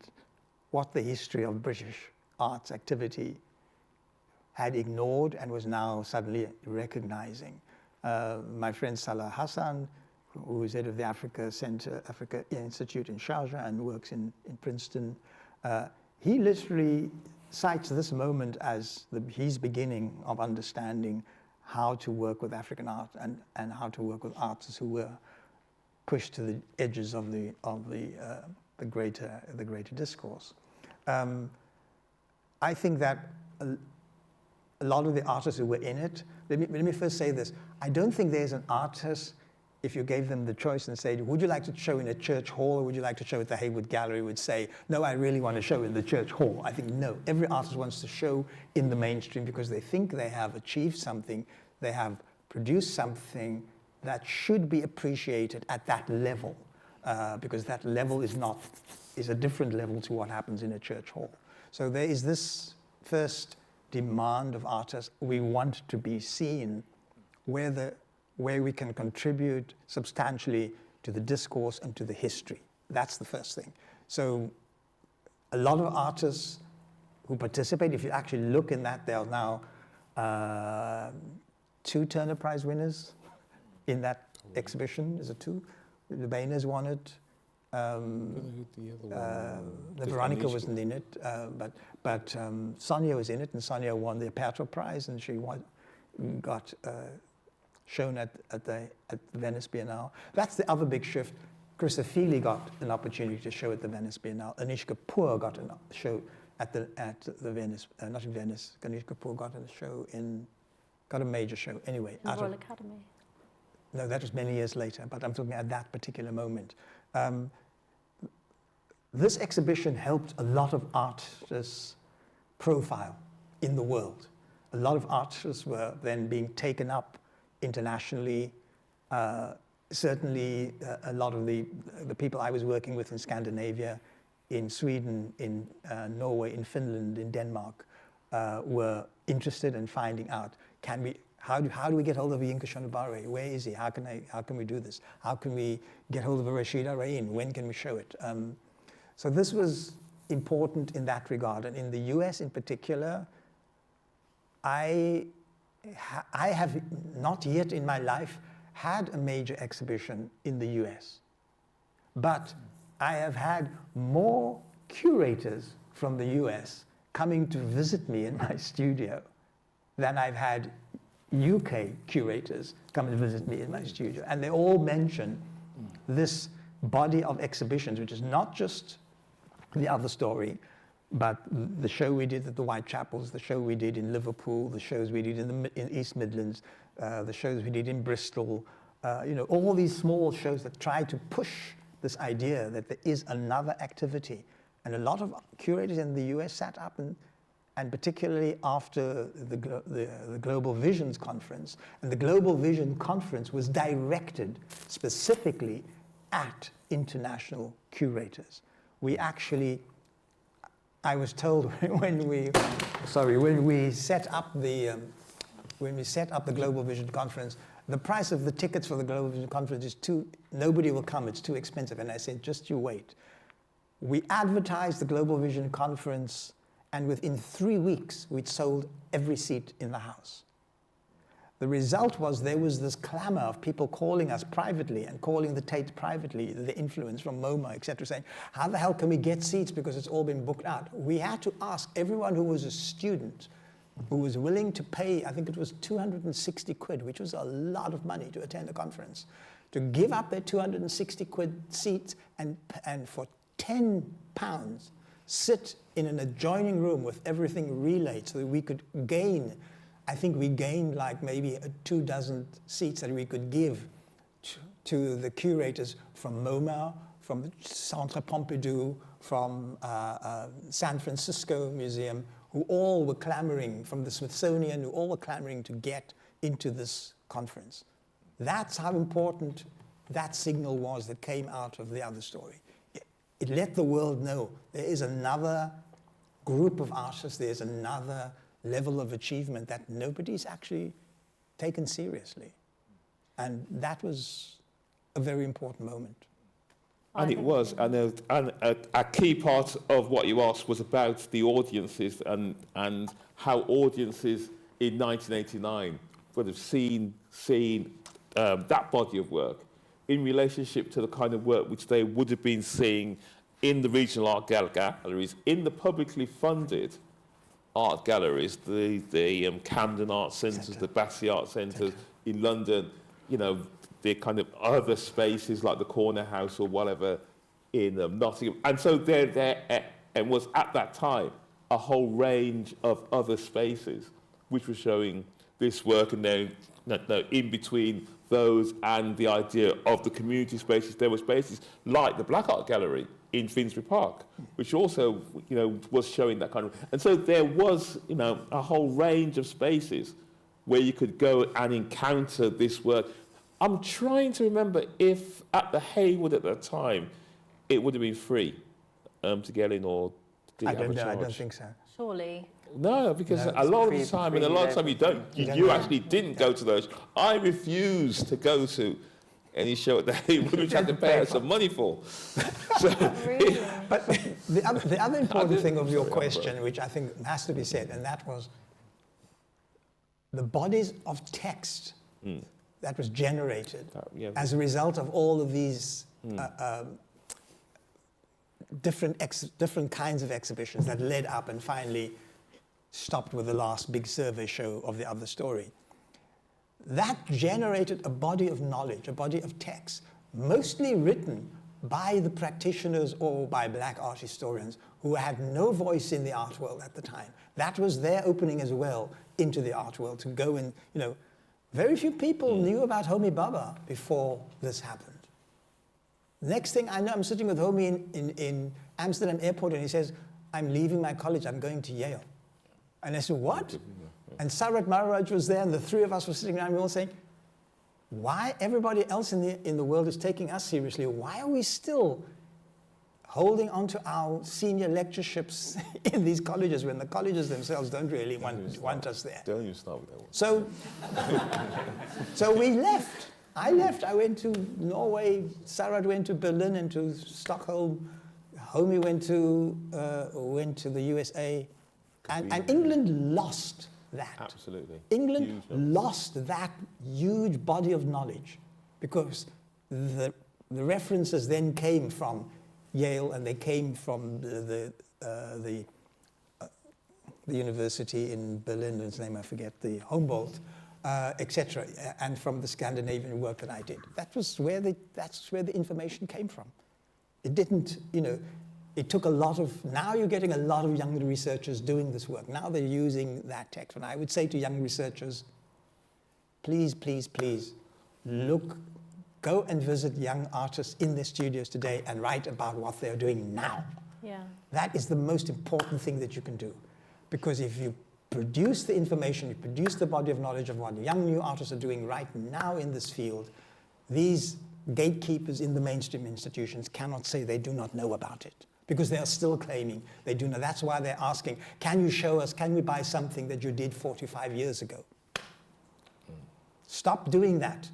what the history of British arts activity had ignored and was now suddenly recognizing. My friend Salah Hassan, who is head of the Africa Institute in Sharjah and works in Princeton, he literally cites this moment as his beginning of understanding how to work with African art and how to work with artists who were pushed to the edges of the greater discourse. I think that a lot of the artists who were in it, let me first say this, I don't think there's an artist, if you gave them the choice and said, would you like to show in a church hall, or would you like to show at the Hayward Gallery, would say, no, I really want to show in the church hall. I think no, every artist wants to show in the mainstream because they think they have achieved something, they have produced something that should be appreciated at that level, because that level is a different level to what happens in a church hall. So there is this first demand of artists. We want to be seen where we can contribute substantially to the discourse and to the history. That's the first thing. So a lot of artists who participate, if you actually look in that, there are now 2 Turner Prize winners in that exhibition. Is it 2? The Bainers won it. Veronica wasn't in it, but Sonia was in it, and Sonia won the Aperto Prize, and she got shown at the Venice Biennale. That's the other big shift. Christopher Feely got an opportunity to show at the Venice Biennale. Anish Kapoor got a show at the Venice, not in Venice. Anish Kapoor got a major show anyway. The Royal Academy. No, that was many years later, but I'm talking at that particular moment. This exhibition helped a lot of artists profile in the world. A lot of artists were then being taken up internationally. Certainly, a lot of the people I was working with in Scandinavia, in Sweden, in Norway, in Finland, in Denmark, were interested in finding out, how do we get hold of Yinka Shonibare? Where is he? How can we do this? How can we get hold of Rasheed Araeen? When can we show it? So this was important in that regard. And in the US in particular, I have not yet in my life had a major exhibition in the US. But I have had more curators from the US coming to visit me in my studio than I've had UK curators come and visit me in my studio. And they all mention this body of exhibitions, which is not just The Other Story, but the show we did at the Whitechapels, the show we did in Liverpool, the shows we did in East Midlands, the shows we did in Bristol, all these small shows that try to push this idea that there is another activity. And a lot of curators in the US sat up and particularly after the Global Visions Conference, and the Global Vision Conference was directed specifically at international curators. We actually, I was told when we set up the Global Vision Conference, the price of the tickets for the Global Vision Conference is nobody will come, it's too expensive. And I said, just you wait. We advertised the Global Vision Conference, and within 3 weeks, we'd sold every seat in the house. The result was there was this clamor of people calling us privately and calling the Tate privately, the influence from MoMA, etc., saying, how the hell can we get seats because it's all been booked out? We had to ask everyone who was a student, who was willing to pay, I think it was 260 quid, which was a lot of money to attend a conference, to give up their 260 quid seats and for £10 sit in an adjoining room with everything relayed so that we could gain, I think we gained like maybe 24 seats that we could give to the curators from MoMA, from the Centre Pompidou, from San Francisco Museum, who all were clamoring, from the Smithsonian, who all were clamoring to get into this conference. That's how important that signal was that came out of The Other Story. It let the world know there is another group of artists, there's another level of achievement that nobody's actually taken seriously. And that was a very important moment. And it was, and a key part of what you asked was about the audiences and how audiences in 1989 would have seen that body of work in relationship to the kind of work which they would have been seeing in the regional art galleries, in the publicly funded art galleries, the Camden Art Centres, the Battersea Art Centres in London, the kind of other spaces like the Corner House or whatever in Nottingham. And so there was at that time a whole range of other spaces which were showing this work, and then in between those and the idea of the community spaces, there were spaces like the Black Art Gallery in Finsbury Park, which also, was showing that kind of. And so there was, a whole range of spaces where you could go and encounter this work. I'm trying to remember if at the Hayward at that time it would have been free to get in, or did it have a charge? I don't think so. Surely. No, because a lot of the time, and a lot of time you don't. You actually didn't go to those. I refused to go to any show at the Hayward, which I had to pay her some money for. Really? But the other important thing of your question, which I think has to be said, and that was the bodies of text that was generated as a result of all of these different kinds of exhibitions that led up and finally stopped with the last big survey show of The Other Story. That generated a body of knowledge, a body of text, mostly written by the practitioners or by black art historians who had no voice in the art world at the time. That was their opening as well into the art world, to go and, very few people knew about Homi Bhabha before this happened. Next thing I know, I'm sitting with Homi in Amsterdam airport, and he says, I'm leaving my college, I'm going to Yale. And I said, what? And Sarat Maharaj was there, and the three of us were sitting around, and we were all saying, why everybody else in the world is taking us seriously? Why are we still holding on to our senior lectureships in these colleges when the colleges themselves don't really want us there? Don't you start with that one. So we left. I left. I went to Norway. Sarat went to Berlin and to Stockholm. Homi went to the USA. And England lost that. Absolutely. England lost that huge body of knowledge because the references then came from Yale, and they came from the university in Berlin, whose name I forget, the Humboldt, etc., and from the Scandinavian work that I did. That's where the information came from. It didn't, it took a lot of, now you're getting a lot of young researchers doing this work. Now they're using that text. And I would say to young researchers, please, please, please, go and visit young artists in their studios today and write about what they're doing now. Yeah. That is the most important thing that you can do. Because if you produce the information, you produce the body of knowledge of what young new artists are doing right now in this field, these gatekeepers in the mainstream institutions cannot say they do not know about it. Because they are still claiming they do know. That's why they're asking, can you show us, can we buy something that you did 45 years ago? Stop doing that.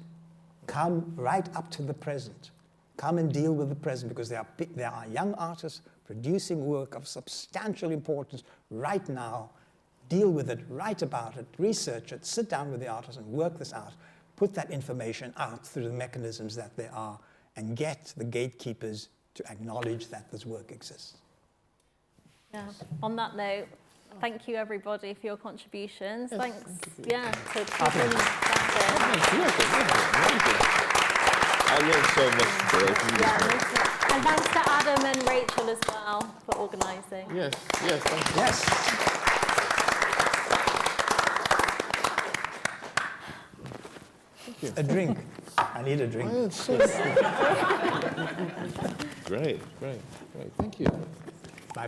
Come right up to the present. Come and deal with the present, because there are young artists producing work of substantial importance right now. Deal with it, write about it, research it, sit down with the artists and work this out. Put that information out through the mechanisms that there are, and get the gatekeepers to acknowledge that this work exists. Yeah. On that note, thank you everybody for your contributions. Yes, thanks. Yeah, to Gavin. I learned so much today. Yeah, and thanks to Adam and Rachel as well for organising. Yes, thank you. Yes. A drink. I need a drink. Great. Thank you.